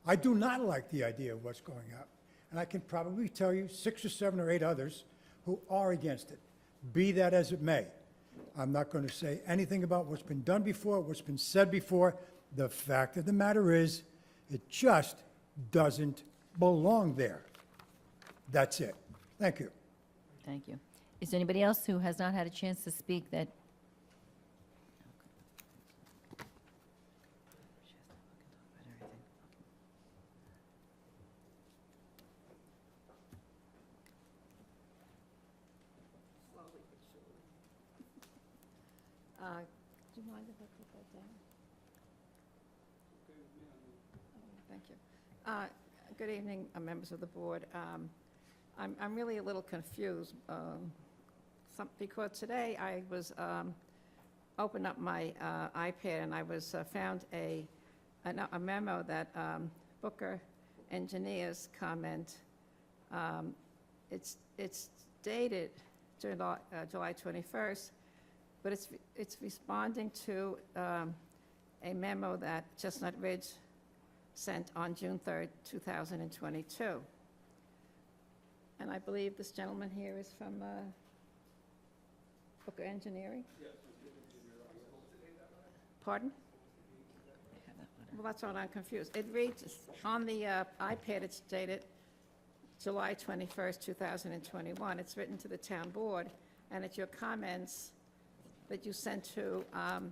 I do not like the idea of what's going on, and I can probably tell you 6 or 7 or 8 others who are against it. Be that as it may, I'm not going to say anything about what's been done before, what's been said before. The fact of the matter is, it just doesn't belong there. That's it. Thank you. Thank you. Is there anybody else who has not had a chance to speak that? Do you mind if I put that down? Thank you. Good evening, members of the board. I'm really a little confused because today I was opened up my iPad and I was found a memo that Booker Engineers comment. It's dated July 21st, but it's responding to a memo that Chestnut Ridge sent on June 3rd, 2022. And I believe this gentleman here is from Booker Engineering? Yes. Pardon? Well, that's what I'm confused. It reads, on the iPad, it's dated July 21st, 2021. It's written to the town board, and it's your comments that you sent to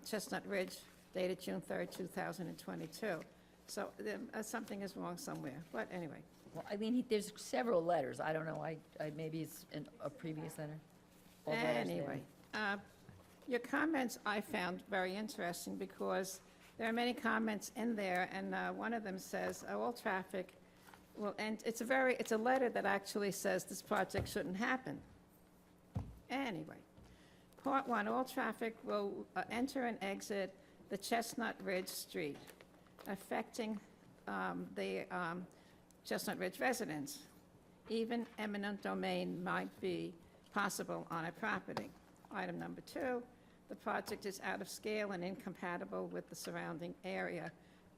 Chestnut Ridge dated June 3rd, 2022. So something is wrong somewhere, but anyway. Well, I mean, there's several letters. I don't know, maybe it's a previous letter. All the letters there. Anyway, your comments I found very interesting because there are many comments in there, and one of them says, all traffic will end, it's a letter that actually says this project shouldn't happen. Anyway, part 1, all traffic will enter and exit the Chestnut Ridge Street, affecting the Chestnut Ridge residents. Even eminent domain might be possible on a property. Item number 2, the project is out of scale and incompatible with the surrounding area,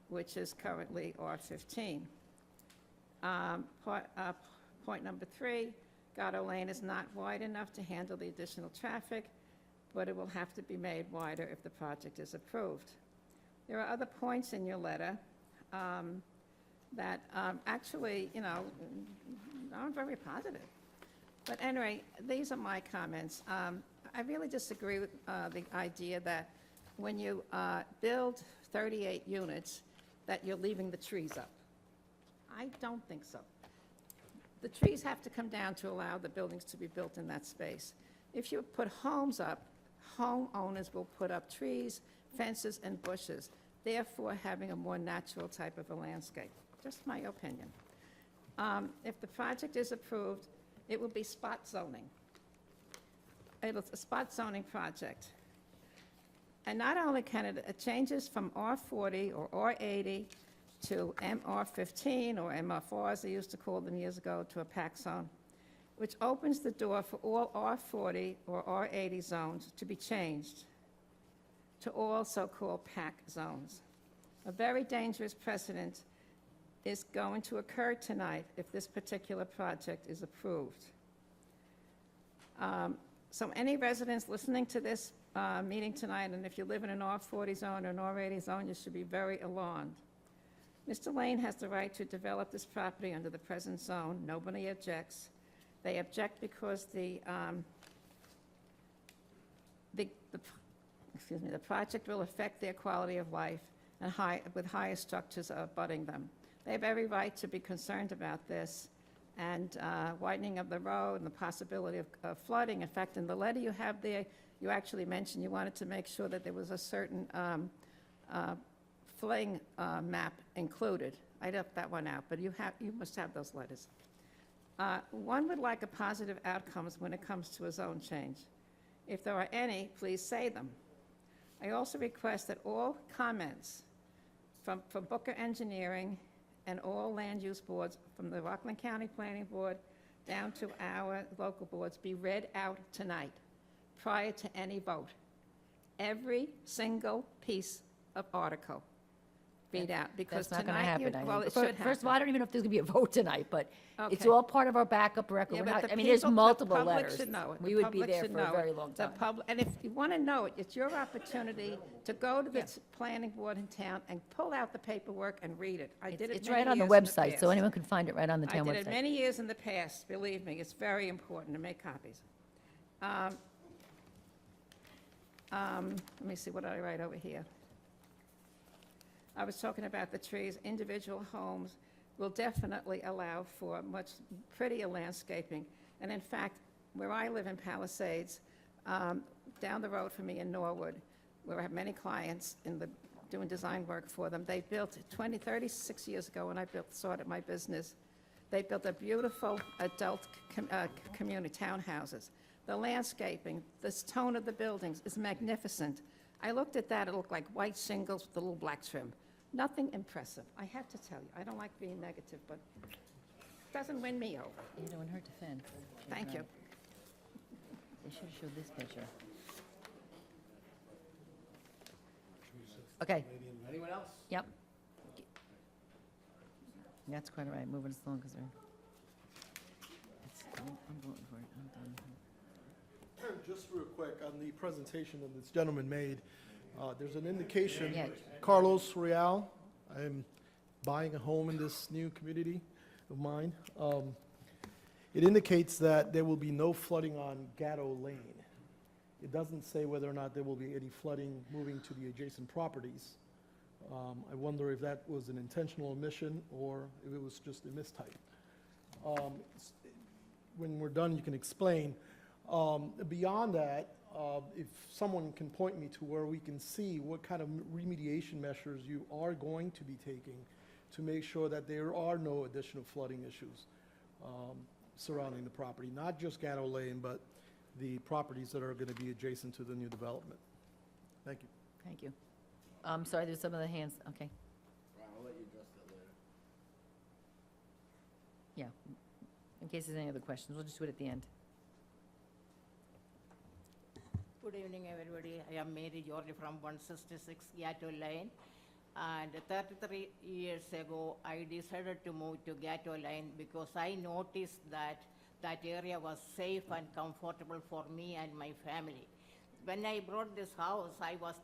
which is currently R15. Point number 3, Gatto Lane is not wide enough to handle the additional traffic, but it will have to be made wider if the project is approved. There are other points in your letter that actually, aren't very positive. But anyway, these are my comments. I really disagree with the idea that when you build 38 units, that you're leaving the trees up. I don't think so. The trees have to come down to allow the buildings to be built in that space. If you put homes up, homeowners will put up trees, fences, and bushes, therefore having a more natural type of a landscape. Just my opinion. If the project is approved, it will be spot zoning. It's a spot zoning project. And not only can it changes from R40 or R80 to MR15 or MR4, as they used to call them years ago, to a PAC zone, which opens the door for all R40 or R80 zones to be changed to all so-called PAC zones. A very dangerous precedent is going to occur tonight if this particular project is approved. So any residents listening to this meeting tonight, and if you live in an R40 zone or an R80 zone, you should be very alarmed. Mr. Lane has the right to develop this property under the present zone. Nobody objects. They object because the project will affect their quality of life and with higher structures abutting them. They have every right to be concerned about this, and widening of the road and the possibility of flooding. In fact, in the letter you have there, you actually mentioned you wanted to make sure that there was a certain flooding map included. I left that one out, but you must have those letters. One would like a positive outcomes when it comes to a zone change. If there are any, please say them. I also request that all comments from Booker Engineering and all land use boards, from the Rockland County Planning Board down to our local boards, be read out tonight prior to any vote. Every single piece of article read out, because That's not going to tonight, happen. well, it Fir- should First of all, I happen. don't even know if there's going to be a vote tonight, but it's Okay. all part of our backup record. Yeah, We're but not, the I mean, there's people- the multiple public letters. should know it. We The would be public there should for a know very it. long The time. and if you want to know it, it's your opportunity to go to the planning board in town and pull out the paperwork and read it. I did it It's many right on the years in website, so past. anyone can find it right on the town I did it website. many years in the past, believe me, it's very important to make copies. Let me see, what did I write over here? I was talking about the trees. Individual homes will definitely allow for much prettier landscaping. And in fact, where I live in Palisades, down the road from me in Norwood, where I have many clients doing design work for them, they built 36 years ago when I started my business, they built a beautiful adult community townhouses. The landscaping, this tone of the buildings is magnificent. I looked at that, it looked like white shingles with a little black trim. Nothing impressive, I have to tell you. I don't like being negative, but it doesn't win me over. You know, in her defense. Thank you. They should have showed this picture. Okay. Anyone else? Yep. That's quite all right, moving us along, because I'm voting for it, I'm done. Just real quick, on the presentation that this gentleman made, there's an indication, Yeah. Carlos Real, I'm buying a home in this new community of mine. It indicates that there will be no flooding on Gatto Lane. It doesn't say whether or not there will be any flooding moving to the adjacent properties. I wonder if that was an intentional omission or if it was just a mistype. When we're done, you can explain. Beyond that, if someone can point me to where we can see what kind of remediation measures you are going to be taking to make sure that there are no additional flooding issues surrounding the property, not just Gatto Lane, but the properties that are going to be adjacent to the new development. Thank you. Thank you. Sorry, there's some of the hands, okay. Brian, I'll let you address that later. Yeah, in case there's any other questions, we'll just do it at the end. Good evening, everybody. I am Mary George from 166 Gatto Lane. And 33 years ago, I decided to move to Gatto Lane because I noticed that that area was safe and comfortable for me and my family. When I bought this house, I was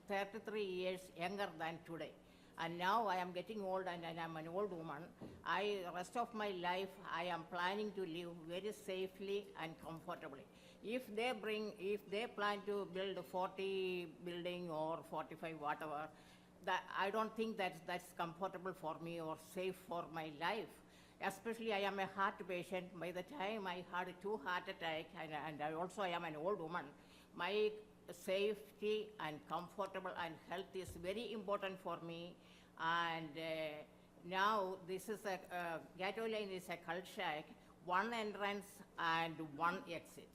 33 years younger than today. And now I am getting old and I am an old woman. Rest of my life, I am planning to live very safely and comfortably. If they plan to build a 40 building or 45, whatever, that I don't think that's comfortable for me or safe for my life. Especially I am a heart patient. By the time I had 2 heart attacks, and I am an old woman, my safety and comfortable and health is very important for me. And now this is Gatto Lane is a cul-de-sac, 1 entrance and 1 exit.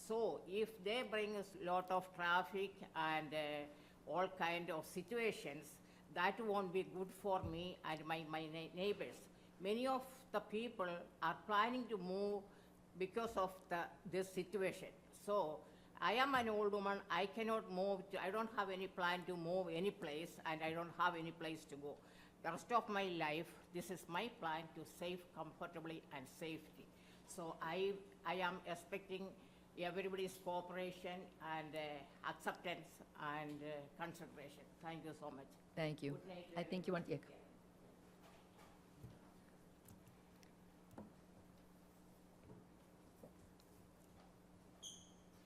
So if they bring a lot of traffic and all kind of situations, that won't be good for me and my neighbors. Many of the people are planning to move because of this situation. So I am an old woman, I cannot move, I don't have any plan to move any place and I don't have any place to go. The rest of my life, this is my plan to save comfortably and safely. So I am expecting everybody's cooperation and acceptance and consideration. Thank you so much. Thank you. Good night, I think you want, yeah.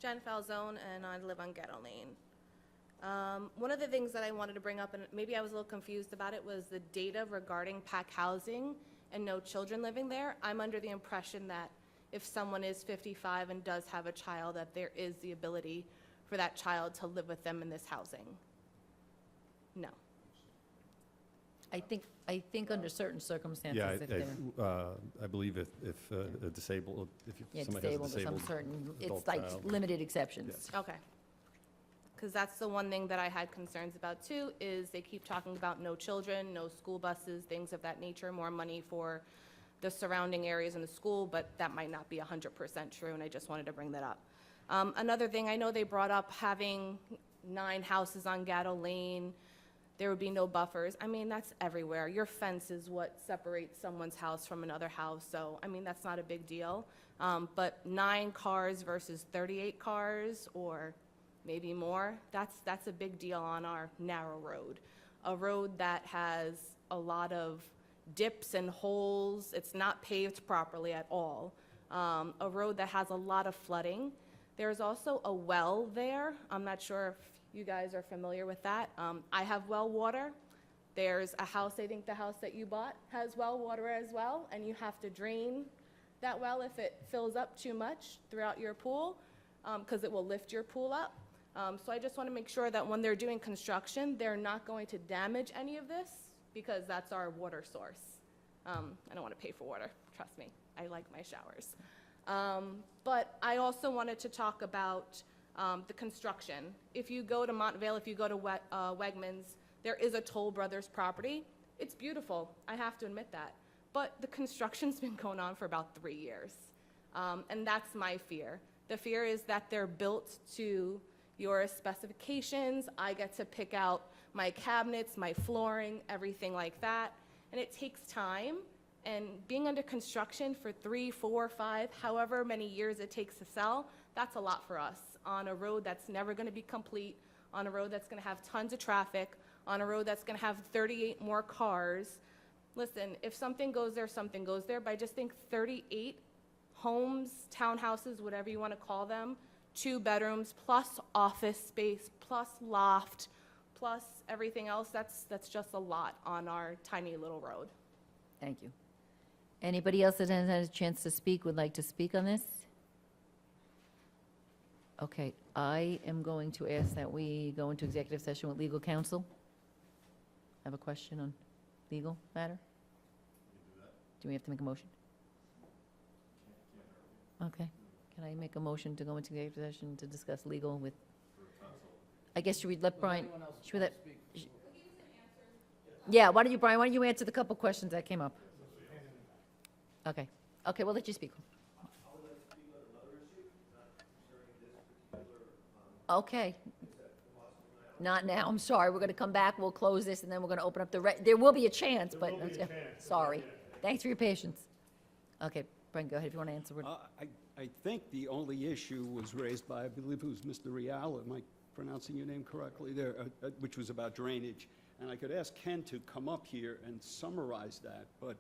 Jen Falzone, and I live on Gatto Lane. One of the things that I wanted to bring up, and maybe I was a little confused about it, was the data regarding PAC housing and no children living there. I'm under the impression that if someone is 55 and does have a child, that there is the ability for that child to live with them in this housing. No. I think under certain circumstances, Yeah, if they're, I believe if a disabled, if yeah, somebody has a disabled or some disabled certain, it's adult like child. limited exceptions. Okay. Because that's the one thing that I had concerns about too, is they keep talking about no children, no school buses, things of that nature, more money for the surrounding areas in the school, but that might not be 100% true, and I just wanted to bring that up. Another thing, I know they brought up having 9 houses on Gatto Lane, there would be no buffers. I mean, that's everywhere. Your fence is what separates someone's house from another house, so, I mean, that's not a big deal. But 9 cars versus 38 cars, or maybe more, that's a big deal on our narrow road. A road that has a lot of dips and holes, it's not paved properly at all. A road that has a lot of flooding. There's also a well there. I'm not sure if you guys are familiar with that. I have well water. There's a house, I think the house that you bought has well water as well, and you have to drain that well if it fills up too much throughout your pool, because it will lift your pool up. So I just want to make sure that when they're doing construction, they're not going to damage any of this, because that's our water source. I don't want to pay for water, trust me. I like my showers. But I also wanted to talk about the construction. If you go to Montvale, if you go to Wegmans, there is a Toll Brothers property. It's beautiful, I have to admit that. But the construction's been going on for about 3 years. And that's my fear. The fear is that they're built to your specifications. I get to pick out my cabinets, my flooring, everything like that. And it takes time. And being under construction for 3, 4, 5, however many years it takes to sell, that's a lot for us on a road that's never going to be complete, on a road that's going to have tons of traffic, on a road that's going to have 38 more cars. Listen, if something goes there, something goes there, but I just think 38 homes, townhouses, whatever you want to call them, 2 bedrooms, plus office space, plus loft, plus everything else, that's just a lot on our tiny little road. Thank you. Anybody else that hasn't had a chance to speak would like to speak on this? Okay, I am going to ask that we go into executive session with legal counsel. I have a question on legal matter. Do we have to make a motion? Okay. Can I make a motion to go into executive session to discuss legal with? I guess should we let Brian? Should we let? Yeah. Why don't you, Brian? Why don't you answer the couple questions that came up? Okay. Okay. We'll let you speak. Okay. Not now. I'm sorry. We're going to come back. We'll close this, and then we're going to open up there will be a chance, but sorry. Thanks for your patience. Okay, Brian, go ahead if you want to answer. I think the only issue was raised by, I believe it was Mr. Rial, am I pronouncing your name correctly there, which was about drainage. And I could ask Ken to come up here and summarize that, but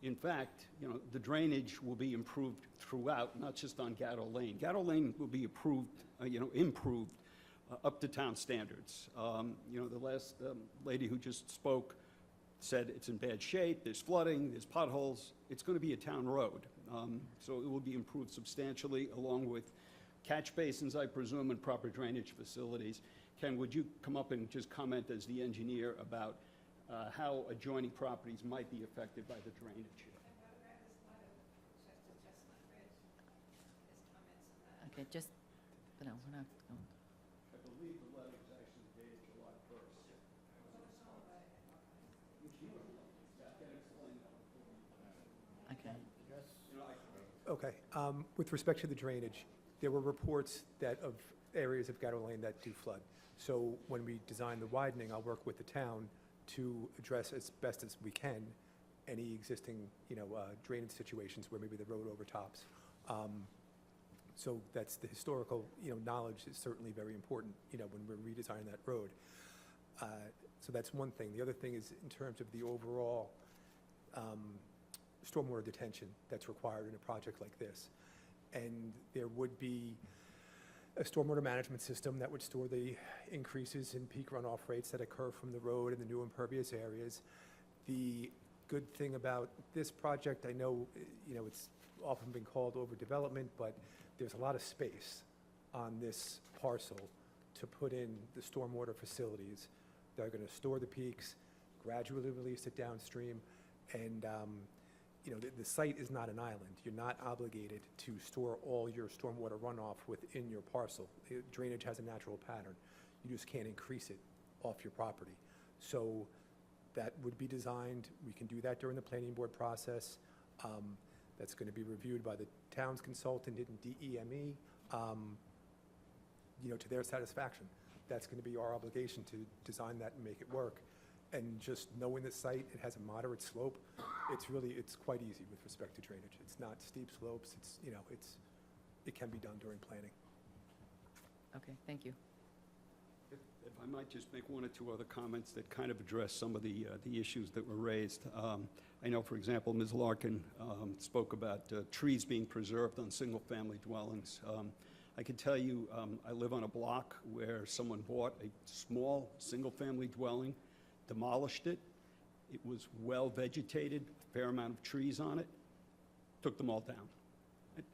in fact, you know, the drainage will be improved throughout, not just on Gatto Lane. Gatto Lane will be improved up to town standards. You know, the last lady who just spoke said it's in bad shape, there's flooding, there's potholes. It's going to be a town road. So it will be improved substantially, along with catch basins, I presume, and proper drainage facilities. Ken, would you come up and just comment as the engineer about how adjoining properties might be affected by the drainage? Okay, just, no, we're not. I believe the letter was actually dated July 1st. Okay. Okay, with respect to the drainage, there were reports that of areas of Gatto Lane that do flood. So when we design the widening, I'll work with the town to address as best as we can any existing, drainage situations where maybe the road overtops. So that's the historical, knowledge is certainly very important, when we're redesigning that road. So that's one thing. The other thing is in terms of the overall stormwater detention that's required in a project like this. And there would be a stormwater management system that would store the increases in peak runoff rates that occur from the road and the new impervious areas. The good thing about this project, I know, it's often been called overdevelopment, but there's a lot of space on this parcel to put in the stormwater facilities that are going to store the peaks, gradually release it downstream, and, the site is not an island. You're not obligated to store all your stormwater runoff within your parcel. Drainage has a natural pattern. You just can't increase it off your property. So that would be designed, we can do that during the planning board process. That's going to be reviewed by the town's consultant in DEME, to their satisfaction. That's going to be our obligation to design that and make it work. And just knowing the site, it has a moderate slope. It's quite easy with respect to drainage. It's not steep slopes. It can be done during planning. Okay, thank you. If I might just make one or two other comments that kind of address some of the issues that were raised. I know, for example, Ms. Larkin spoke about trees being preserved on single-family dwellings. I can tell you, I live on a block where someone bought a small single-family dwelling, demolished it. It was well vegetated, a fair amount of trees on it, took them all down.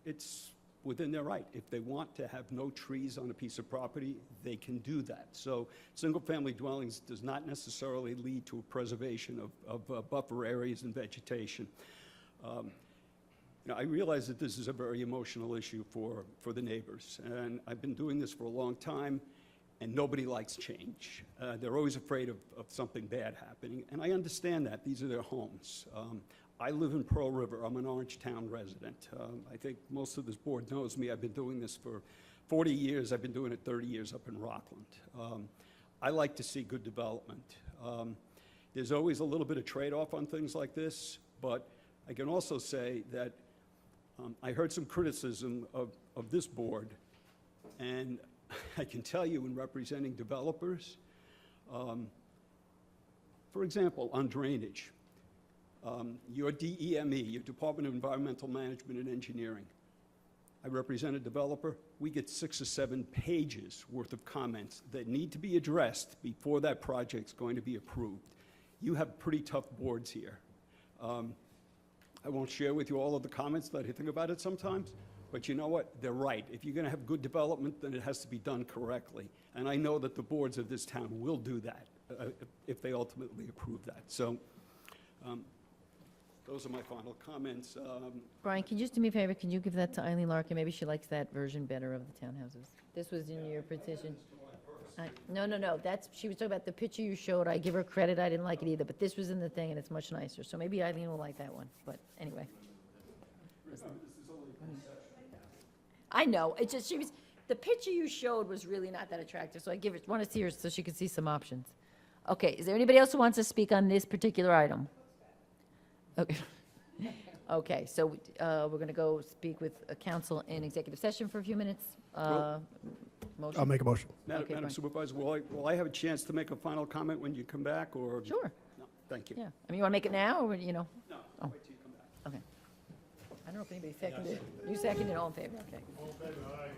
It's within their right. If they want to have no trees on a piece of property, they can do that. So single-family dwellings does not necessarily lead to a preservation of buffer areas and vegetation. I realize that this is a very emotional issue for the neighbors, and I've been doing this for a long time, and nobody likes change. They're always afraid of something bad happening, and I understand that. These are their homes. I live in Pearl River. I'm an Orangetown resident. I think most of this board knows me. I've been doing this for 40 years. I've been doing it 30 years up in Rockland. I like to see good development. There's always a little bit of trade-off on things like this, but I can also say that I heard some criticism of this board, and I can tell you in representing developers, for example, on drainage, your DEME, your Department of Environmental Management and Engineering, I represent a developer, we get 6 or 7 pages worth of comments that need to be addressed before that project's going to be approved. You have pretty tough boards here. I won't share with you all of the comments that I think about it sometimes, but you know what? They're right. If you're going to have good development, then it has to be done correctly. And I know that the boards of this town will do that if they ultimately approve that. So those are my final comments. Brian, can you just do me a favor? Can you give that to Eileen Larkin? Maybe she likes that version better of the townhouses. This was in your petition. No. She was talking about the picture you showed. I give her credit. I didn't like it either, but this was in the thing, and it's much nicer. So maybe Eileen will like that one. But anyway. I know. It's just the picture you showed was really not that attractive. So I want to see her so she can see some options. Okay. Is there anybody else who wants to speak on this particular item? Okay. Okay. So we're going to go speak with council in executive session for a few minutes. Motion? I'll make a motion. Madam Okay, fine. Supervisor, will I have a chance to make a final comment when you come back, or? Sure. No, thank you. Yeah. I mean, you want to make it now, or, No, Oh. wait till you come back. Okay. I don't know if anybody seconded. You seconded, all in favor, okay. All in favor, aye.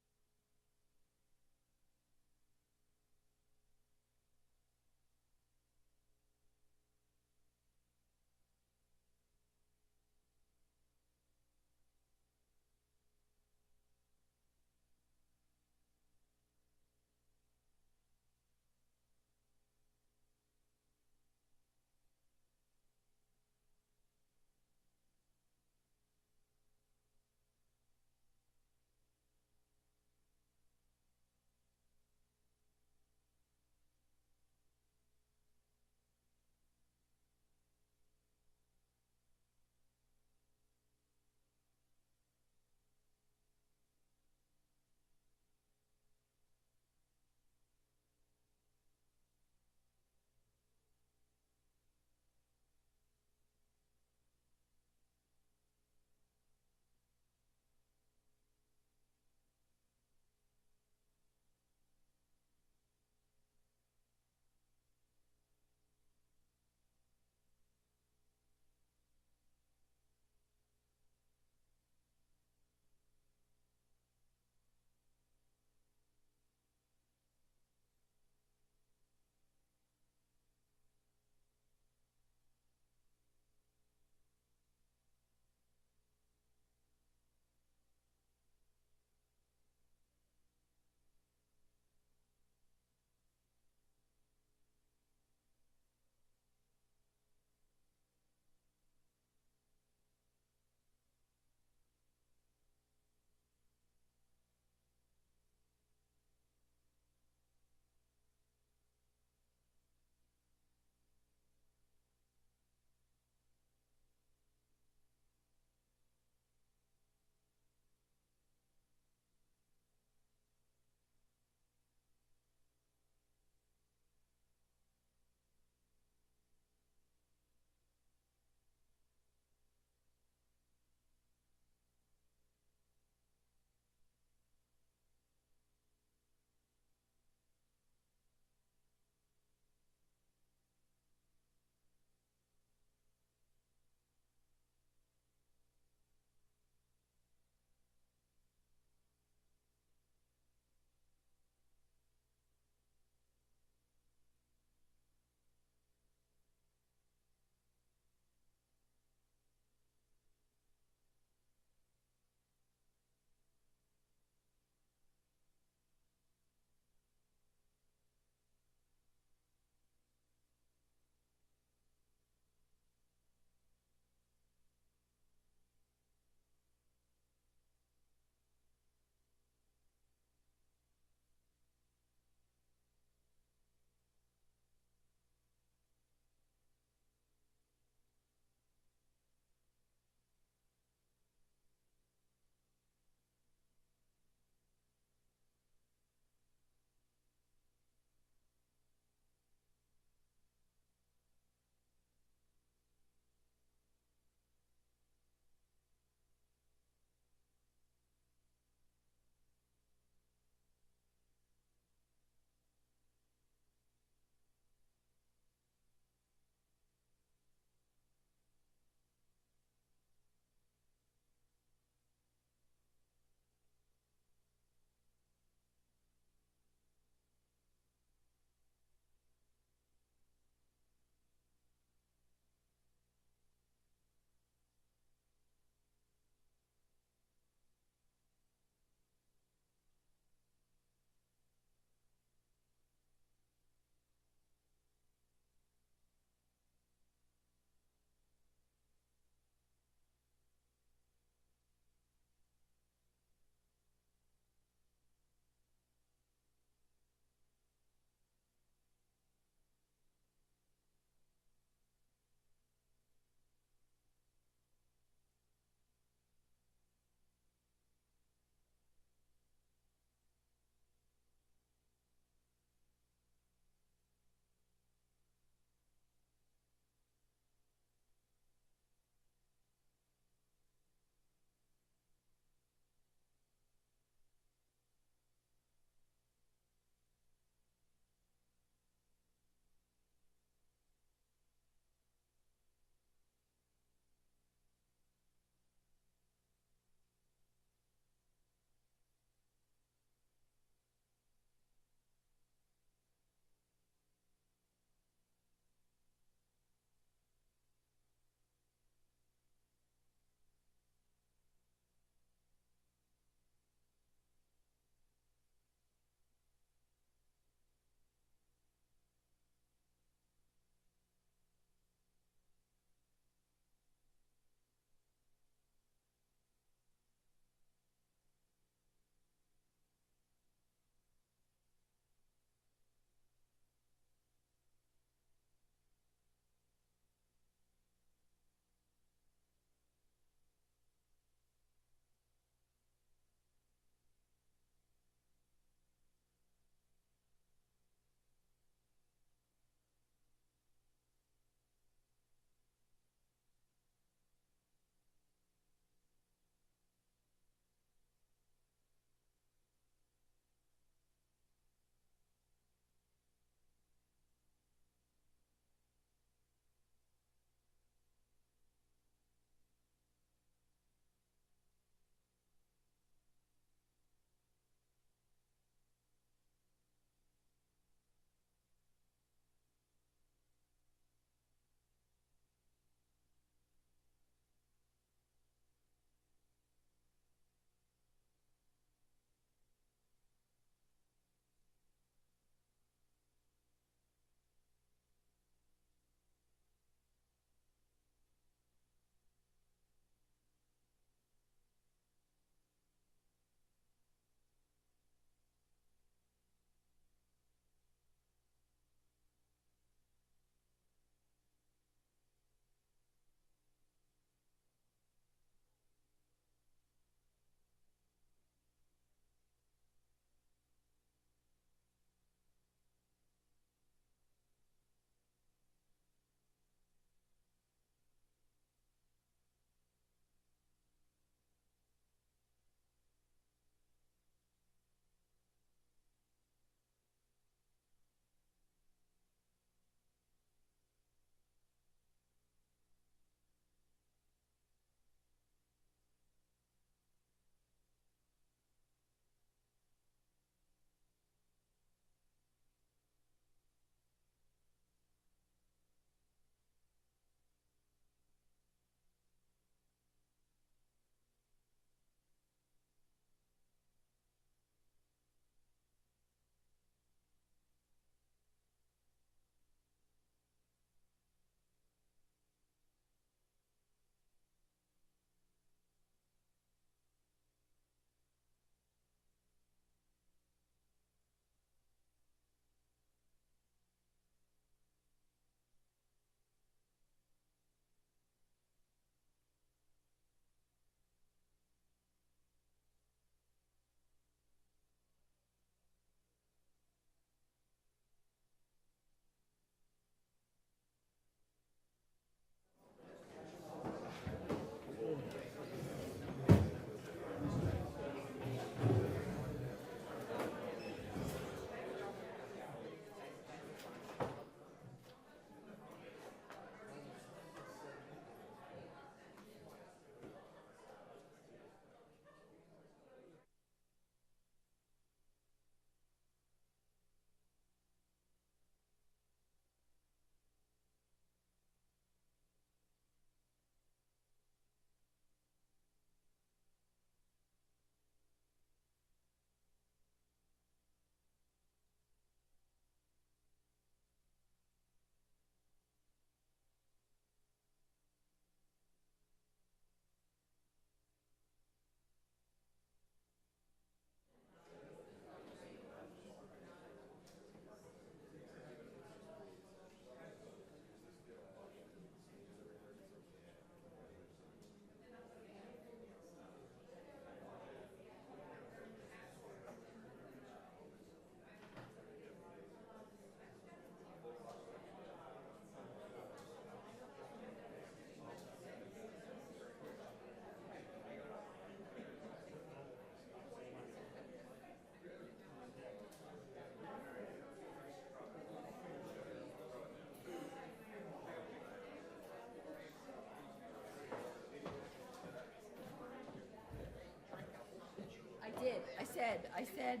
said,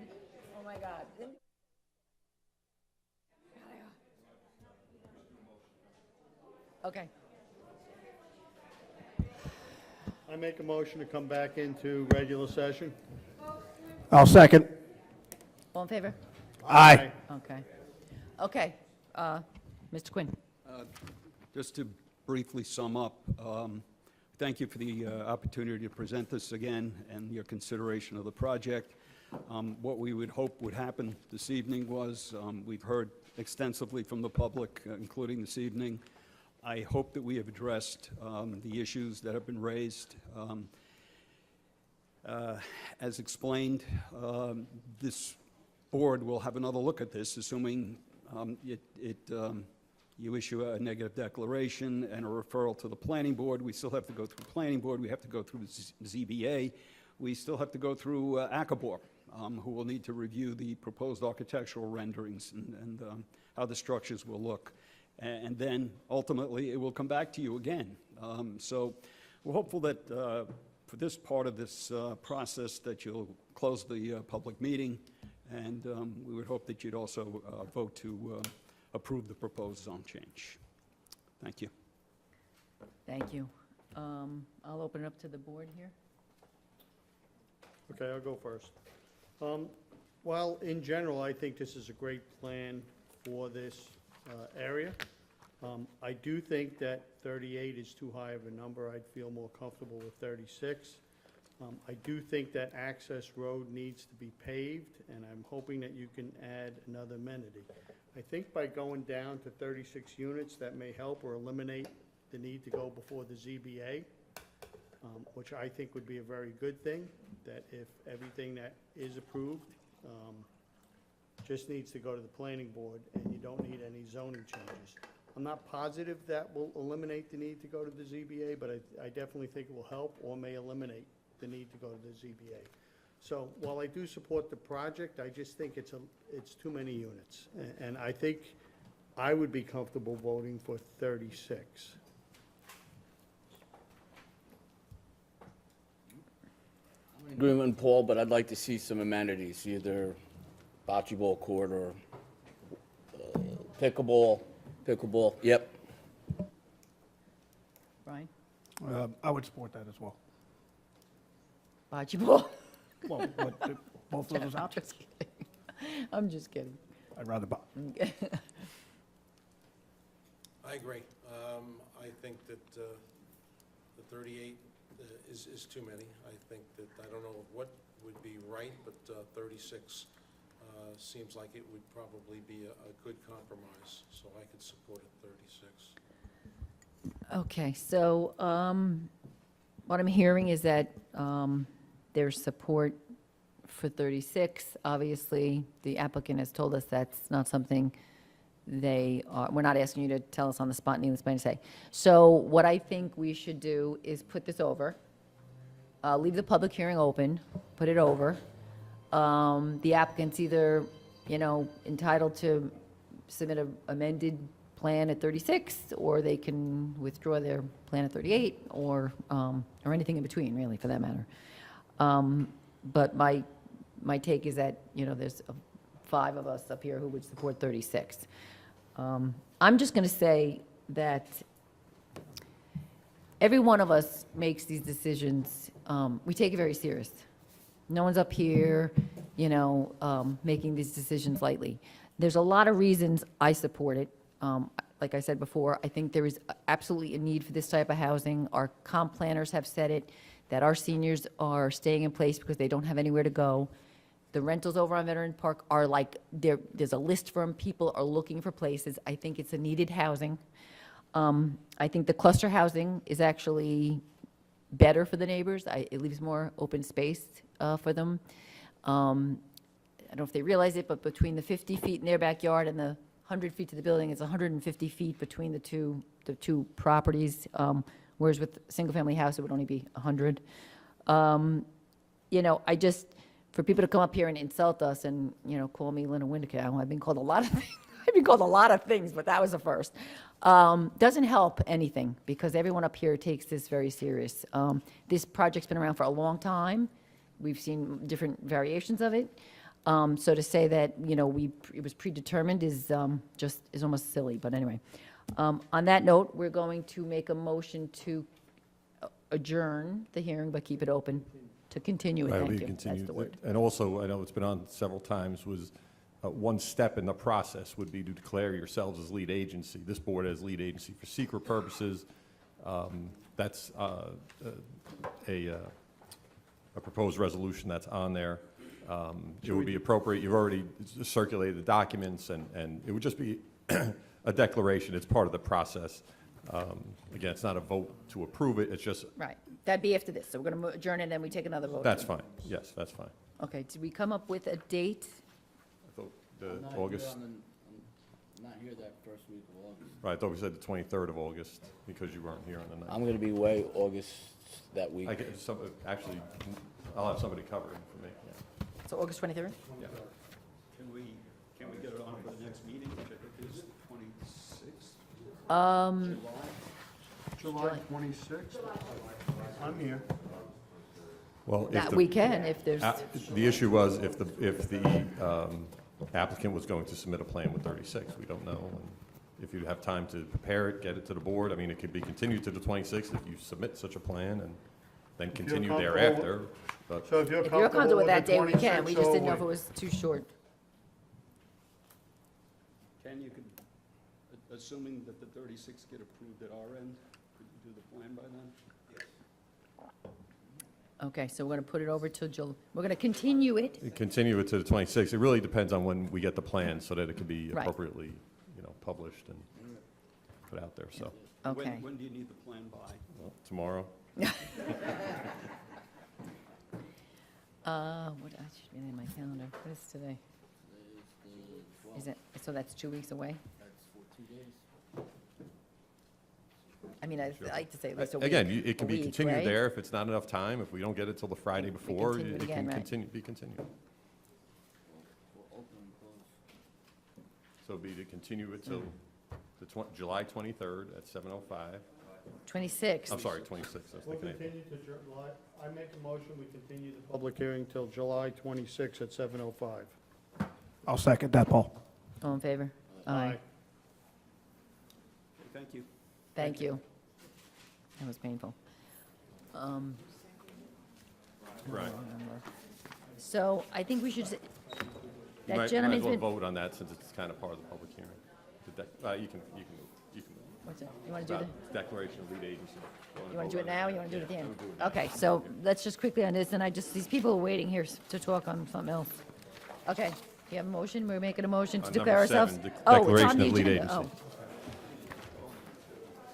oh my God. Okay. I make a motion to come back into regular session. I'll second. All in favor? Aye. Okay. Okay, Mr. Quinn. Just to briefly sum up, thank you for the opportunity to present this again and your consideration of the project. What we would hope would happen this evening was, we've heard extensively from the public, including this evening. I hope that we have addressed the issues that have been raised. As explained, this board will have another look at this, assuming you issue a negative declaration and a referral to the planning board. We still have to go through planning board. We have to go through the ZBA. We still have to go through ACABOR, who will need to review the proposed architectural renderings and how the structures will look. And then ultimately it will come back to you again. So we're hopeful that for this part of this process that you'll close the public meeting, and we would hope that you'd also vote to approve the proposed zone change. Thank you. Thank you. I'll open it up to the board here. Okay, I'll go first. Well, in general, I think this is a great plan for this area. I do think that 38 is too high of a number. I'd feel more comfortable with 36. I do think that access road needs to be paved, and I'm hoping that you can add another amenity. I think by going down to 36 units, that may help or eliminate the need to go before the ZBA, which I think would be a very good thing, that if everything that is approved just needs to go to the planning board and you don't need any zoning changes. I'm not positive that will eliminate the need to go to the ZBA, but I definitely think it will help or may eliminate the need to go to the ZBA. So while I do support the project, I just think it's too many units. And I think I would be comfortable voting for 36. I'm in agreement with Paul, but I'd like to see some amenities, either bocce ball court or pickleball, yep. Brian? I would support that as well. Bocce ball? Well, both of those I'm options. just kidding. I'm just kidding. I'd rather, I agree. I think that the 38 is too many. I think that, I don't know what would be right, but 36 seems like it would probably be a good compromise, so I could support it 36. Okay, so what I'm hearing is that there's support for 36. Obviously, the applicant has told us that's not something we're not asking you to tell us on the spot, needless to say. So what I think we should do is put this over, leave the public hearing open, put it over. The applicant's either, entitled to submit an amended plan at 36, or they can withdraw their plan at 38, or anything in between, really, for that matter. But my take is that, there's 5 of us up here who would support 36. I'm just going to say that every one of us makes these decisions, we take it very serious. No one's up here, making these decisions lightly. There's a lot of reasons I support it. Like I said before, I think there is absolutely a need for this type of housing. Our comp planners have said it, that our seniors are staying in place because they don't have anywhere to go. The rentals over on Veteran Park are like, there's a list for them. People are looking for places. I think it's a needed housing. I think the cluster housing is actually better for the neighbors. It leaves more open space for them. I don't know if they realize it, but between the 50 feet in their backyard and the 100 feet to the building, it's 150 feet between the two properties, whereas with a single-family house, it would only be 100. For people to come up here and insult us and, call me Linda Windecow, I've been called a lot of things. I've been called a lot of things, but that was the first. Doesn't help anything, because everyone up here takes this very serious. This project's been around for a long time, we've seen different variations of it. So to say that, you know, it was predetermined is almost silly, but anyway. On that note, we're going to make a motion to adjourn the hearing, but keep it open, to continue it, Right, thank we you, that's continue. the word. And also, I know it's been on several times, was one step in the process would be to declare yourselves as lead agency. This board as lead agency for secret purposes. That's a proposed resolution that's on there. It would be appropriate, you've already circulated the documents, and it would just be a declaration, it's part of the process. Again, it's not a vote to approve it, it's just, Right, that'd be after this, so we're going to adjourn and then we take another vote. that's fine, yes, that's fine. Okay, did we come up with a date? I thought the I'm not here August, I'm not here that first week of August. right, I thought we said the 23rd of August, because you weren't here on the 9th. I'm gonna be away August that week. I get some, actually, I'll have somebody covering for me, yeah. So August 23rd? Yeah. Can we get it on for the next meeting, which I think is 26th? July 26th? I'm here. Well, if That the- we can, if there's, The issue was if the applicant was going to submit a plan with 36, we don't know. And if you have time to prepare it, get it to the board, I mean, it could be continued to the 26th if you submit such a plan and then continue comfortable thereafter. But So if you're if you're comfortable with that the date, we can, 26th, we just didn't know if so it was too short. Ken, you could, assuming that the 36 get approved at our end, could you do the plan by then? Okay, so we're going to put it over till we're going to continue it. continue it to the 26th. It really depends on when we get the plan so that it can be Right. appropriately, published and put out there, so. Okay. When do you need the plan by? Well, tomorrow? What, I should be in my calendar, what is today? Is it, so that's 2 weeks away? That's for 2 days. I mean, I'd like to say at least a week. Again, it can a be week, continued right? there if it's not enough time. If we don't get it till the Friday before, continue it it again, can right. be continued. We'll open and close. So it'd be to continue it till July 23rd at 7:05. 26th. I'm sorry, 26th. I was We'll thinking April. continue to July, I make a motion, we continue the public hearing till July 26th at 7:05. I'll second that, Paul. All in favor? Aye. Thank you. Thank you. That was painful. Right. So I think we should, You that might as gentleman's well been, vote on that since it's kind of part of the public hearing. You can move. what's it, you want to do About the? Declaration of lead agency. You want to do it now, or you want to do it at the end? Okay, so let's just quickly on this, and these people are waiting here to talk on something else. Okay, you have a motion, we're making a motion to On declare number ourselves. 7, Oh, it's declaration on the of lead agenda. agency.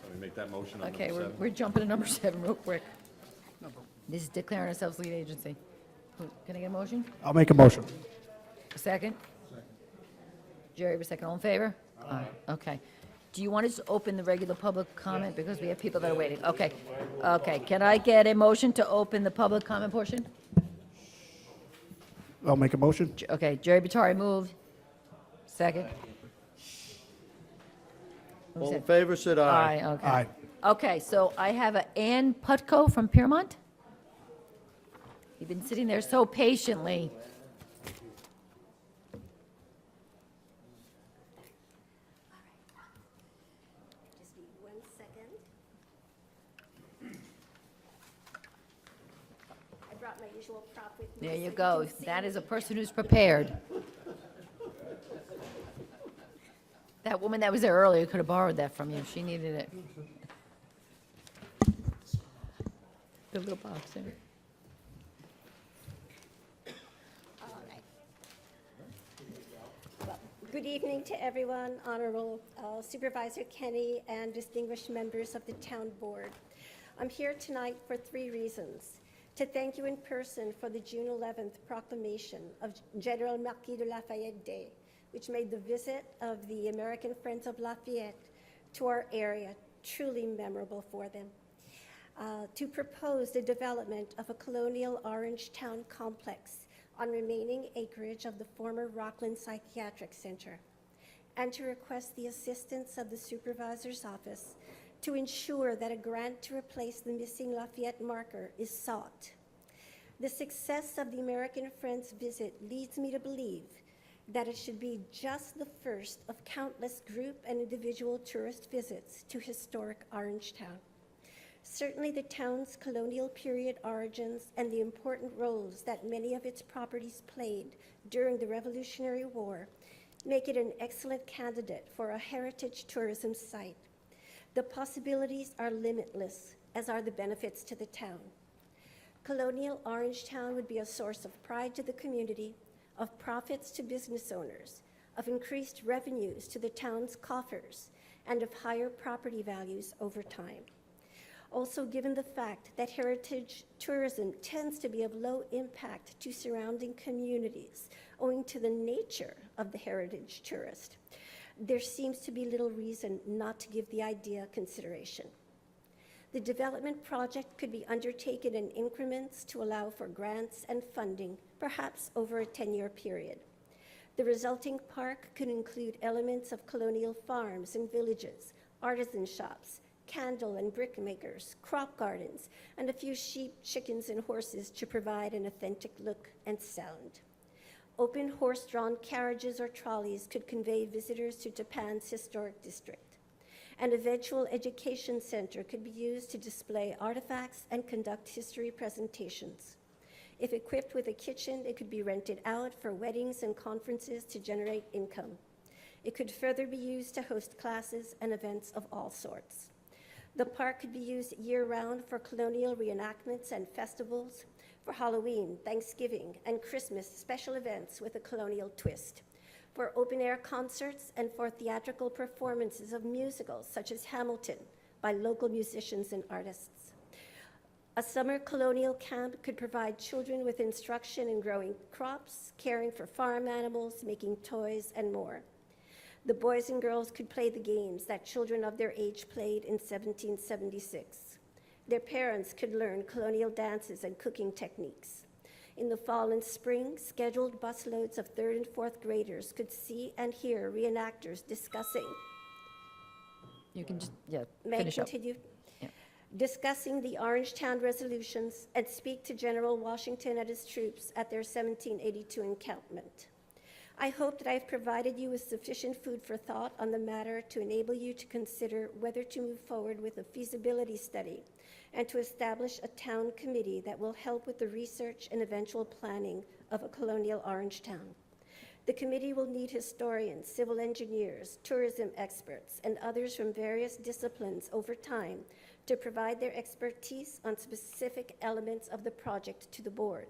So we make that motion on Okay, number we're 7. we're jumping to number 7 real quick. This is declaring ourselves lead agency. Can I get a motion? I'll make a motion. A second? Jerry, a second, all in favor? Aye. Okay. Do you want us to open the regular public comment, because we have people that are waiting? Okay, okay, can I get a motion to open the public comment portion? I'll make a motion. Okay, Jerry Batari moved. Second? Who All in said- favor, said aye. Aye, okay. Aye. Okay, so I have a Ann Putko from Piermont. You've been sitting there so patiently. Just need 1 second. I brought my usual prop with me. There so you go. can see That is a me. person who's prepared. That woman that was there earlier could have borrowed that from you. She needed it. The little box there. All right. Well, good evening to everyone, Honorable Supervisor Kenny, and distinguished members of the Town Board. I'm here tonight for 3 reasons. To thank you in person for the June 11th proclamation of General Marquis de Lafayette Day, which made the visit of the American Friends of Lafayette to our area truly memorable for them. To propose the development of a colonial Orangetown complex on remaining acreage of the former Rockland Psychiatric Center, and to request the assistance of the Supervisor's Office to ensure that a grant to replace the missing Lafayette marker is sought. The success of the American Friends visit leads me to believe that it should be just the first of countless group and individual tourist visits to historic Orangetown. Certainly the town's colonial period origins and the important roles that many of its properties played during the Revolutionary War make it an excellent candidate for a heritage tourism site. The possibilities are limitless, as are the benefits to the town. Colonial Orangetown would be a source of pride to the community, of profits to business owners, of increased revenues to the town's coffers, and of higher property values over time. Also, given the fact that heritage tourism tends to be of low impact to surrounding communities owing to the nature of the heritage tourist, there seems to be little reason not to give the idea consideration. The development project could be undertaken in increments to allow for grants and funding, perhaps over a 10-year period. The resulting park could include elements of colonial farms and villages, artisan shops, candle and brick makers, crop gardens, and a few sheep, chickens, and horses to provide an authentic look and sound. Open horse-drawn carriages or trolleys could convey visitors to Japan's historic district. An eventual education center could be used to display artifacts and conduct history presentations. If equipped with a kitchen, it could be rented out for weddings and conferences to generate income. It could further be used to host classes and events of all sorts. The park could be used year-round for colonial reenactments and festivals, for Halloween, Thanksgiving, and Christmas special events with a colonial twist, for open-air concerts, and for theatrical performances of musicals such as Hamilton by local musicians and artists. A summer colonial camp could provide children with instruction in growing crops, caring for farm animals, making toys, and more. The boys and girls could play the games that children of their age played in 1776. Their parents could learn colonial dances and cooking techniques. In the fall and spring, scheduled busloads of 3rd and 4th graders could see and hear reenactors discussing. You can just, May I finish up. continue? Discussing the Orangetown resolutions and speak to General Washington and his troops at their 1782 encampment. I hope that I've provided you with sufficient food for thought on the matter to enable you to consider whether to move forward with a feasibility study and to establish a town committee that will help with the research and eventual planning of a colonial Orangetown. The committee will need historians, civil engineers, tourism experts, and others from various disciplines over time to provide their expertise on specific elements of the project to the board.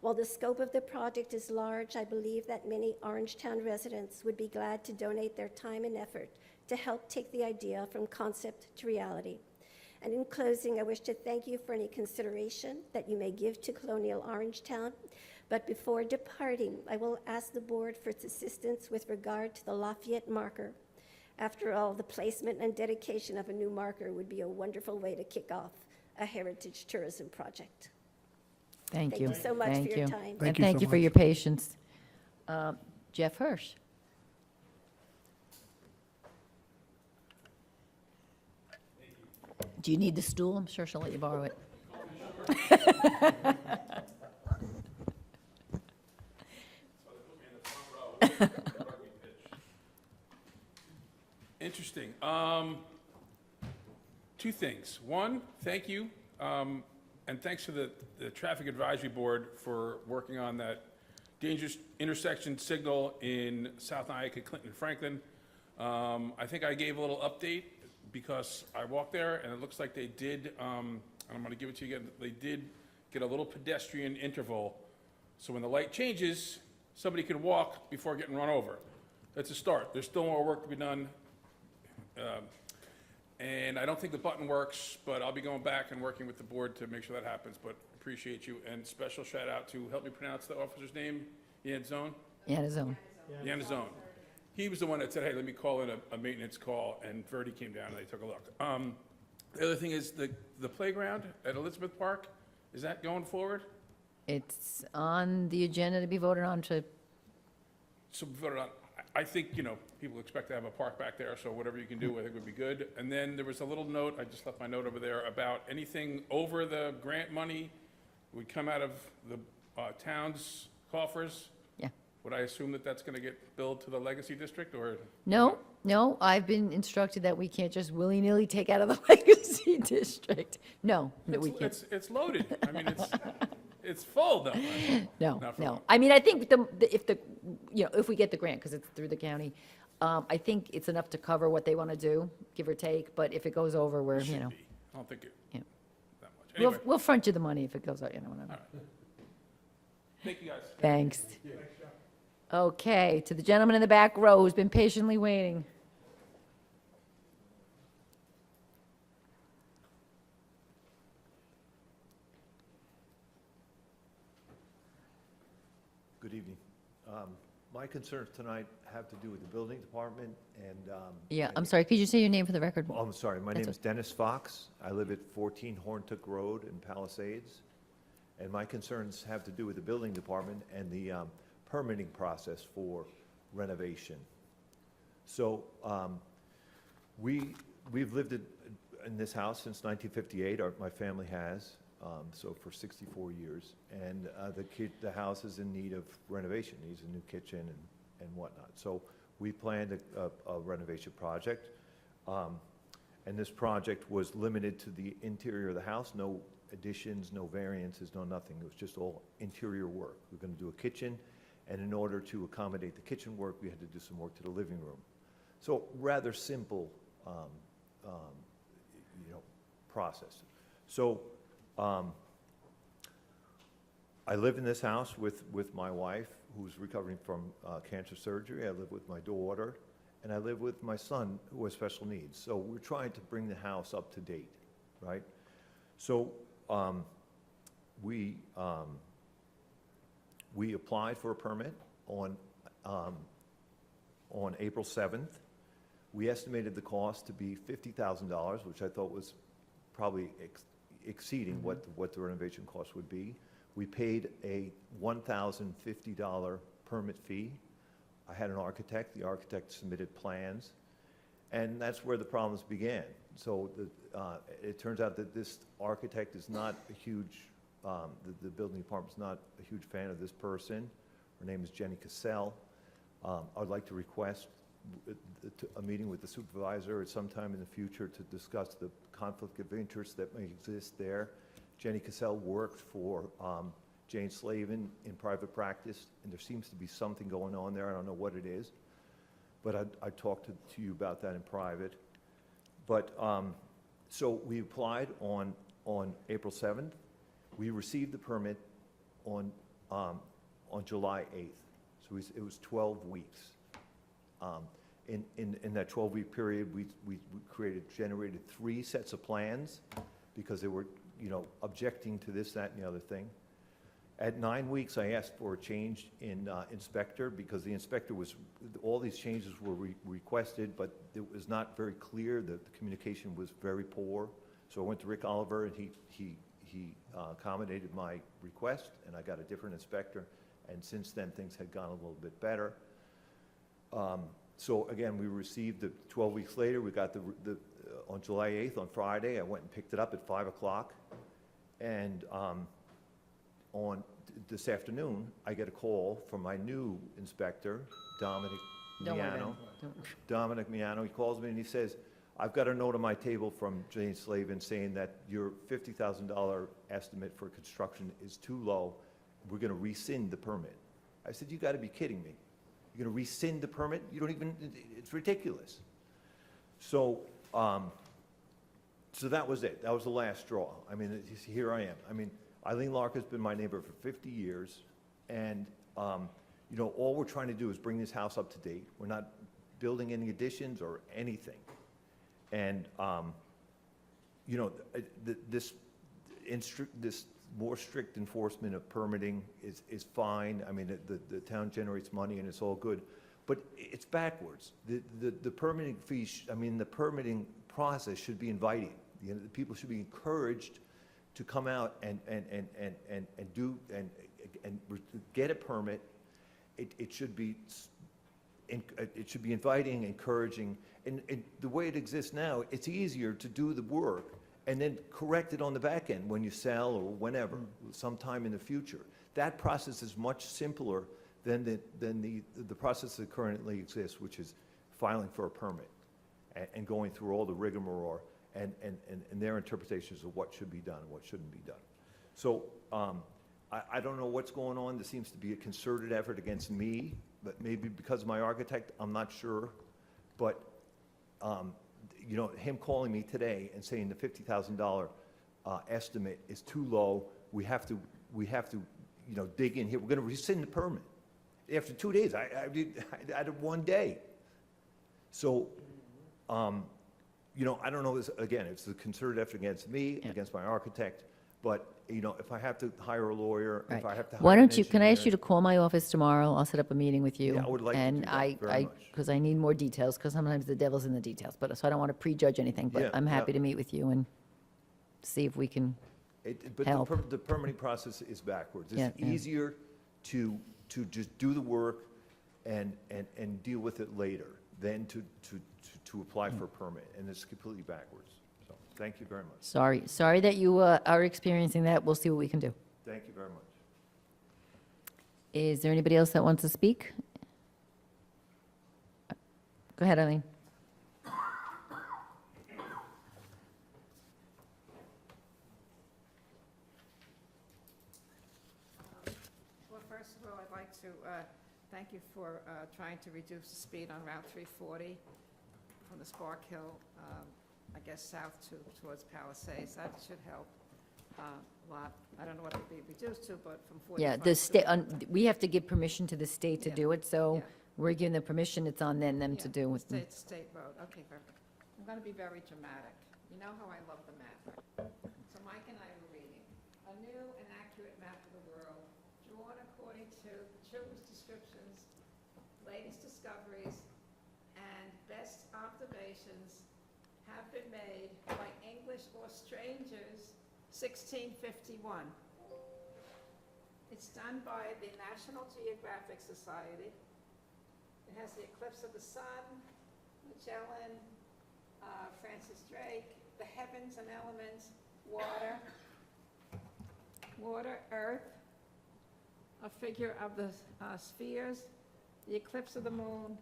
While the scope of the project is large, I believe that many Orangetown residents would be glad to donate their time and effort to help take the idea from concept to reality. And in closing, I wish to thank you for any consideration that you may give to Colonial Orangetown. But before departing, I will ask the board for its assistance with regard to the Lafayette marker. After all, the placement and dedication of a new marker would be a wonderful way to kick off a heritage tourism project. Thank you. Thank you so much Thank for your you. time. And thank you for your patience. Jeff Hirsch. Do you need the stool? I'm sure she'll let you borrow it. Interesting. Two things. One, thank you, and thanks to the Traffic Advisory Board for working on that dangerous intersection signal in South Nyack and Clinton and Franklin. I think I gave a little update because I walked there and it looks like they did, and I'm gonna give it to you again, they did get a little pedestrian interval. So when the light changes, somebody can walk before getting run over. That's a start. There's still more work to be done. And I don't think the button works, but I'll be going back and working with the board to make sure that happens, but appreciate you. And special shout out to, help me pronounce the officer's name, Yanzone? Yanazone. Yanazone. He was the one that said, hey, let me call in a maintenance call, and Verdi came down and they took a look. The other thing is the playground at Elizabeth Park, is that going forward? It's on the agenda to be voted on to, So voted on. I think, people expect to have a park back there, so whatever you can do, I think would be good. And then there was a little note, I just left my note over there, about anything over the grant money would come out of the town's coffers. Yeah. Would I assume that that's going to get billed to the Legacy District, or? No, no, I've been instructed that we can't just willy-nilly take out of the Legacy District. No, no, we can't. It's loaded. I mean, it's full, though. No, Not for no. long. I mean, I think if we get the grant, because it's through the county, I think it's enough to cover what they want to do, give or take, but if it goes over, we're, Should you know, be. I don't think it, Yeah. that much. Anyway, we'll front you the money if it goes out, whatever. thank you, guys. Thanks. Okay, to the gentleman in the back row who's been patiently waiting. Good evening. My concerns tonight have to do with the building department and. Yeah, I'm sorry, could you say your name for the record? Oh, I'm sorry, my That's name is Dennis Fox. I live at 14 Horntuck Road in Palisades. And my concerns have to do with the building department and the permitting process for renovation. So we've lived in this house since 1958, my family has, so for 64 years. And the house is in need of renovation, needs a new kitchen and whatnot. So we planned a renovation project. And this project was limited to the interior of the house, no additions, no variances, no nothing. It was just all interior work. We're going to do a kitchen, and in order to accommodate the kitchen work, we had to do some work to the living room. So rather simple, process. So I live in this house with my wife, who's recovering from cancer surgery. I live with my daughter, and I live with my son, who has special needs. So we're trying to bring the house up to date, right? So we applied for a permit on April 7th. We estimated the cost to be $50,000, which I thought was probably exceeding what the renovation cost would be. We paid a $1,050 permit fee. I had an architect. The architect submitted plans, and that's where the problems began. So it turns out that this architect is not a huge, the building department's not a huge fan of this person. Her name is Jenny Cassell. I'd like to request a meeting with the supervisor at some time in the future to discuss the conflict of interest that may exist there. Jenny Cassell worked for Jane Slavin in private practice, and there seems to be something going on there. I don't know what it is, but I'd talk to you about that in private. But so we applied on April 7th. We received the permit on July 8th. So it was 12 weeks. In that 12-week period, we generated 3 sets of plans because they were, objecting to this, that, and the other thing. At 9 weeks, I asked for a change in inspector because the inspector all these changes were requested, but it was not very clear. The communication was very poor. So I went to Rick Oliver, and he accommodated my request, and I got a different inspector. And since then, things had gone a little bit better. So again, we received 12 weeks later, we got on July 8th, on Friday, I went and picked it up at 5 o'clock. And on this afternoon, I get a call from my new inspector, Dominic Miano. Dominic Miano, he calls me and he says, I've got a note on my table from Jane Slavin saying that your $50,000 estimate for construction is too low. We're going to rescind the permit. I said, you got to be kidding me. You're going to rescind the permit? You don't even, it's ridiculous. So, so that was it. That was the last straw. I mean, here I am. I mean, Eileen Lark has been my neighbor for 50 years, and all we're trying to do is bring this house up to date. We're not building any additions or anything. And this more strict enforcement of permitting is fine. I mean, the town generates money and it's all good, but it's backwards. The permitting fee, the permitting process should be inviting. The people should be encouraged to come out and get a permit. It should be inviting, encouraging, and the way it exists now, it's easier to do the work and then correct it on the back end when you sell or whenever, sometime in the future. That process is much simpler than the process that currently exists, which is filing for a permit and going through all the rigmarole and their interpretations of what should be done and what shouldn't be done. So I don't know what's going on. There seems to be a concerted effort against me, but maybe because of my architect, I'm not sure. But you know, him calling me today and saying the $50,000 estimate is too low, we have to, you know, dig in here. We're going to rescind the permit. After 2 days, I did 1 day. So, you know, I don't know, again, it's the concerted effort against me, against my architect, but, you know, if I have to hire a lawyer, if I have to hire Why an don't you, can I ask you engineer- to call my office tomorrow? I'll set up a meeting with you. Yeah, I would like to do that very much. Because I need more details, because sometimes the devil's in the details, but, so I don't want to prejudge anything, Yeah, but I'm happy yeah. to meet with you and see if we can But help. the permitting process is backwards. Yeah, It's yeah. easier to just do the work and deal with it later than to apply for a permit, and it's completely backwards. So, thank you very much. Sorry that you are experiencing that. We'll see what we can do. Thank you very much. Is there anybody else that wants to speak? Go ahead, Eileen. Well, first of all, I'd like to thank you for trying to reduce the speed on Route 340 from the Spark Hill, I guess, south towards Palisades. That should help a lot. I don't know what it'd be reduced to, but from 45 Yeah, to... the state, we have to give permission to the state to Yeah, do it, so yeah. we're giving the permission, it's on them to Yeah, do it. State road, okay, perfect. I'm going to be very dramatic. You know how I love the map. So Mike and I were reading, a new and accurate map of the world, drawn according to children's descriptions, latest discoveries, and best observations have been made by English or strangers, 1651. It's done by the National Geographic Society. It has the eclipse of the sun, Magellan, Francis Drake, the heavens and elements, water, earth, a figure of the spheres, the eclipse of the moon,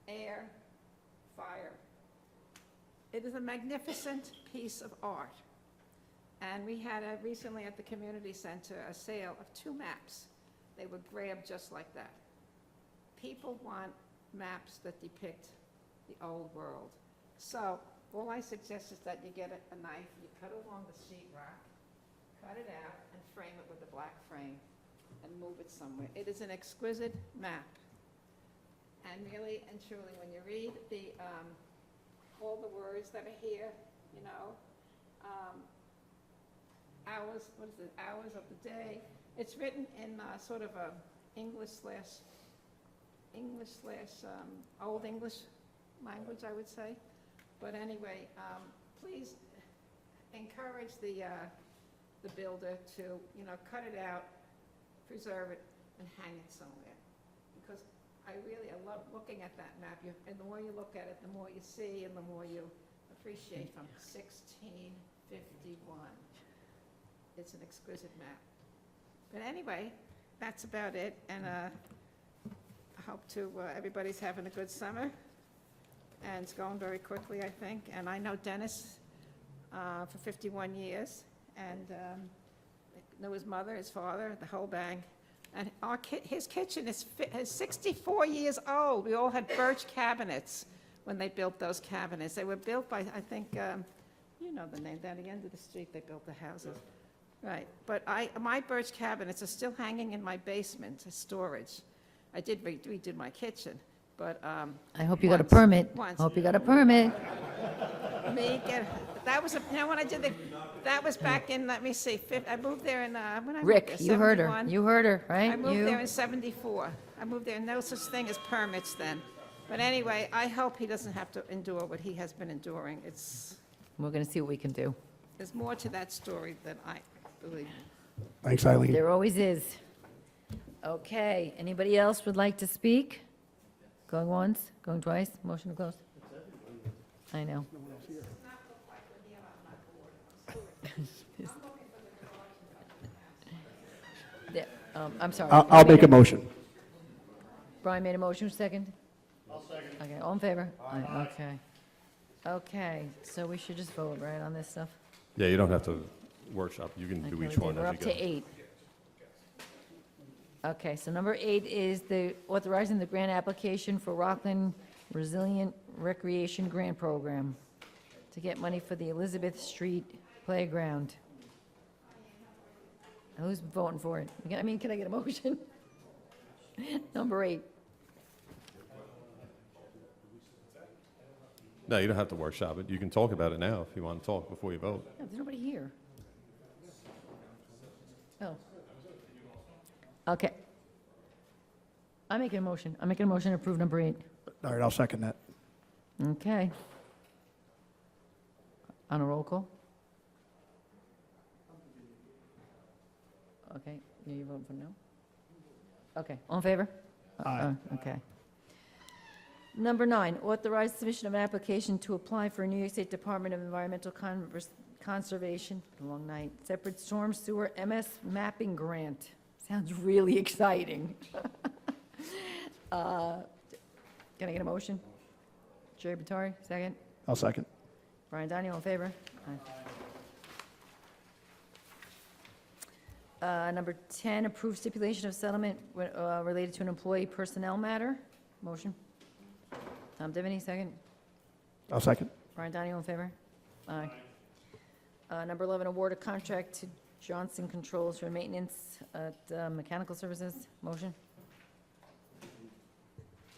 air, fire. It is a magnificent piece of art. And we had recently at the community center a sale of 2 maps. They were grabbed just like that. People want maps that depict the old world. So all I suggest is that you get a knife, you cut along the sheetrock, cut it out, and frame it with a black frame, and move it somewhere. It is an exquisite map. And really and truly, when you read all the words that are here, you know, hours, what is it, hours of the day. It's written in sort of a English slash Old English language, I would say. But anyway, please encourage the builder to, you know, cut it out, preserve it, and hang it somewhere. Because I love looking at that map. And the more you look at it, the more you see and the more you appreciate from 1651. It's an exquisite map. But anyway, that's about it. And I hope everybody's having a good summer. And it's going very quickly, I think. And I know Dennis for 51 years. And knew his mother, his father, the whole bang. And his kitchen is 64 years old. We all had birch cabinets when they built those cabinets. They were built by, I think, you know the name, down the end of the street they built the houses. Right, but my birch cabinets are still hanging in my basement as storage. I did redid my kitchen, but I hope you got a once- permit. once. Hope you got a permit. That was, you know, when I did that was back in, let me see, I moved there in, when I moved Rick, there, you heard her. 71. You heard her, right? I moved You. there in 74. I moved there, no such thing as permits then. But anyway, I hope he doesn't have to endure what he has been enduring. We're going to see what we can do. There's more to that story than I believe. Thanks, Eileen. There always is. Okay, anybody else would like to speak? Going once, going twice, motion to close? I know. I'm sorry. I'll make a motion. Brian made a motion, second? I'll second. Okay, all in favor? Aye. Okay. Okay, so we should just vote, right, on this stuff? Yeah, you don't have to workshop, you can do Okay, each we one did. We're as up you go. to 8. Okay, so number 8 is the authorizing the grant application for Rockland Resilient Recreation Grant Program to get money for the Elizabeth Street Playground. Who's voting for it? I mean, can I get a motion? Number 8. No, you don't have to workshop it, you can talk about it now if you want to talk before you vote. No, there's nobody here. Oh. Okay. I'm making a motion. I'm making a motion to approve number 8. All right, I'll second that. Okay. On a roll call? Okay, you voting for no? Okay, all in favor? Aye. Okay. Number 9, authorize submission of an application to apply for a New York State Department of Environmental Conservation, long night, separate storm sewer MS mapping grant. Sounds really exciting. Can I get a motion? Jerry Batari, second. I'll second. Brian Donnie, all in favor? Aye. Number 10, approve stipulation of settlement related to an employee personnel matter. Motion. Tom Divany, second. I'll second. Brian Donnie, all in favor? Aye. Number 11, award a contract to Johnson Controls for maintenance at mechanical services. Motion.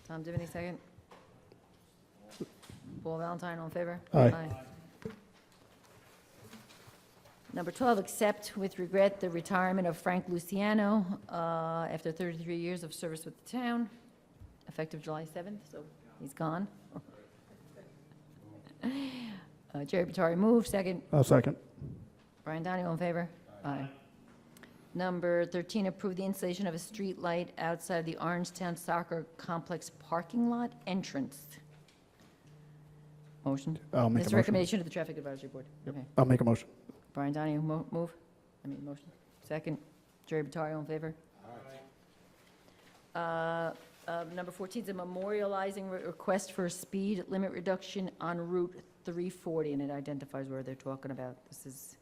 Tom Divany, second. Paul Valentine, all in favor? Aye. Number 12, accept with regret the retirement of Frank Luciano after 33 years of service with the town, effective July 7th, so he's gone. Jerry Batari, move, second. I'll second. Brian Donnie, all in favor? Aye. Number 13, approve the installation of a street light outside the Orangetown Soccer Complex parking lot entrance. Motion? I'll make a This is motion. recommendation to the Traffic Advisory Board. Okay. I'll make a motion. Brian Donnie, move? I mean, motion. Second. Jerry Batari, all in favor? Number 14 is a memorializing request for a speed limit reduction on Route 340, and it identifies where they're talking about. This is,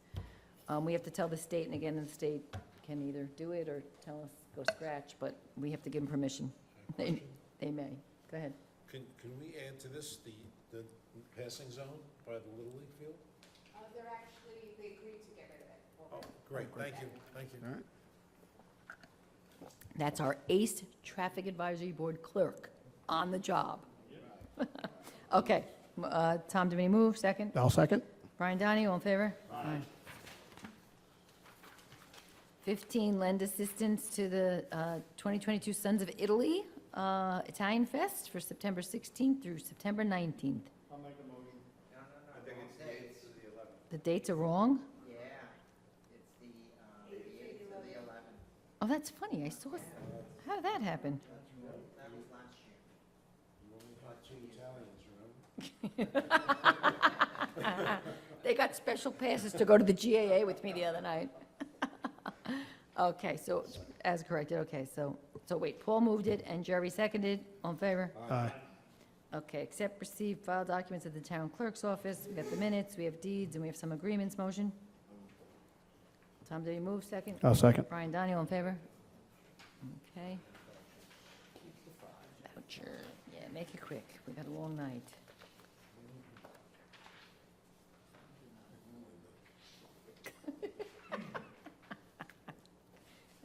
we have to tell the state, and again, the state can either do it or tell us, go scratch, but we have to give them permission. They may. Go ahead. Can we add to this the passing zone by the Little League field? They're actually, they agreed to get rid of it. Oh, great, thank you, thank you. All right. That's our ACE Traffic Advisory Board clerk on the job. Okay. Tom Devine, move, second. I'll second. Brian Donnie, all in favor? Aye. 15, lend assistance to the 2022 Sons of Italy Italian Fest for September 16th through September 19th. I'll make a motion. I think it's the 8th to the 11th. The dates are wrong? Yeah, it's the 8th to the 11th. Oh, that's funny, I saw, how did that happen? That was last year. They got special passes to go to the GAA with me the other night. Okay, so, as corrected, okay, so wait, Paul moved it and Jerry seconded, all in favor? Aye. Okay, accept, receive, file documents at the town clerk's office, we got the minutes, we have deeds, and we have some agreements, motion. Tom, do you move, second? I'll second. Brian Donnie, all in favor? Okay. Voucher, yeah, make it quick, we got a long night.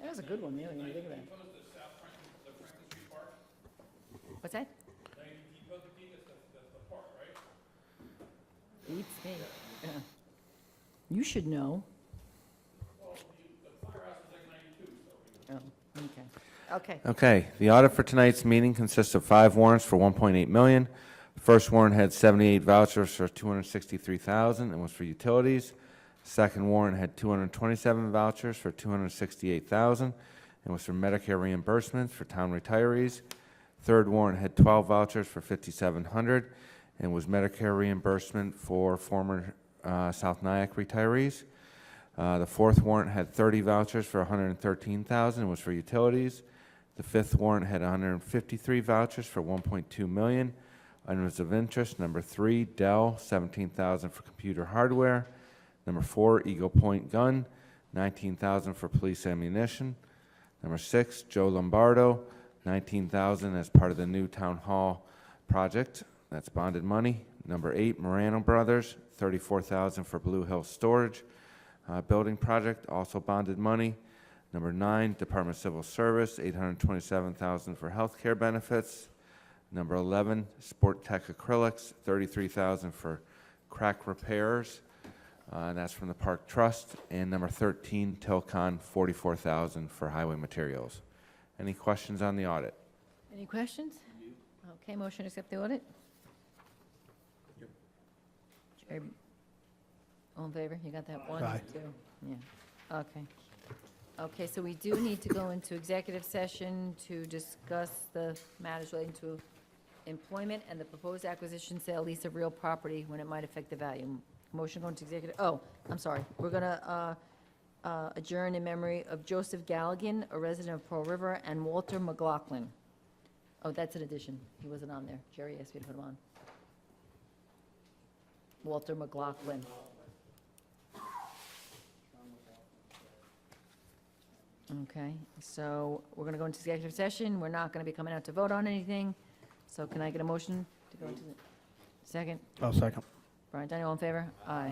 That was a good one, really, when you think about it. What's that? Beats me. Yeah. You should know. Oh, okay. Okay. Okay, the audit for tonight's meeting consists of 5 warrants for $1.8 million. The first warrant had 78 vouchers for $263,000 and was for utilities. Second warrant had 227 vouchers for $268,000 and was for Medicare reimbursements for town retirees. Third warrant had 12 vouchers for $5,700 and was Medicare reimbursement for former South Nyack retirees. The fourth warrant had 30 vouchers for $113,000, and was for utilities. The fifth warrant had 153 vouchers for $1.2 million. Items of interest, number 3, Dell, $17,000 for computer hardware. Number 4, Eagle Point Gun, $19,000 for police ammunition. Number 6, Joe Lombardo, $19,000 as part of the new town hall project. That's bonded money. Number 8, Morano Brothers, $34,000 for Blue Hill Storage building project, also bonded money. Number 9, Department of Civil Service, $827,000 for healthcare benefits. Number 11, Sport Tech Acrylics, $33,000 for crack repairs, and that's from the Park Trust. And number 13, Tilcon, $44,000 for highway materials. Any questions on the audit? Any questions? Okay, motion to accept the audit? Jerry, all in favor? You got that? 1, Aye. 2? Yeah, okay. Okay, so we do need to go into executive session to discuss the matters relating to employment and the proposed acquisition, sale, lease of real property when it might affect the value. Motion going to executive, oh, I'm sorry. We're going to adjourn in memory of Joseph Galligan, a resident of Pearl River, and Walter McLaughlin. Oh, that's an addition. He wasn't on there. Jerry asked me to put him on. Walter McLaughlin. Okay, so we're going to go into executive session. We're not going to be coming out to vote on anything. So can I get a motion to go into the second? I'll second. Brian, Daniel, all in favor? Aye.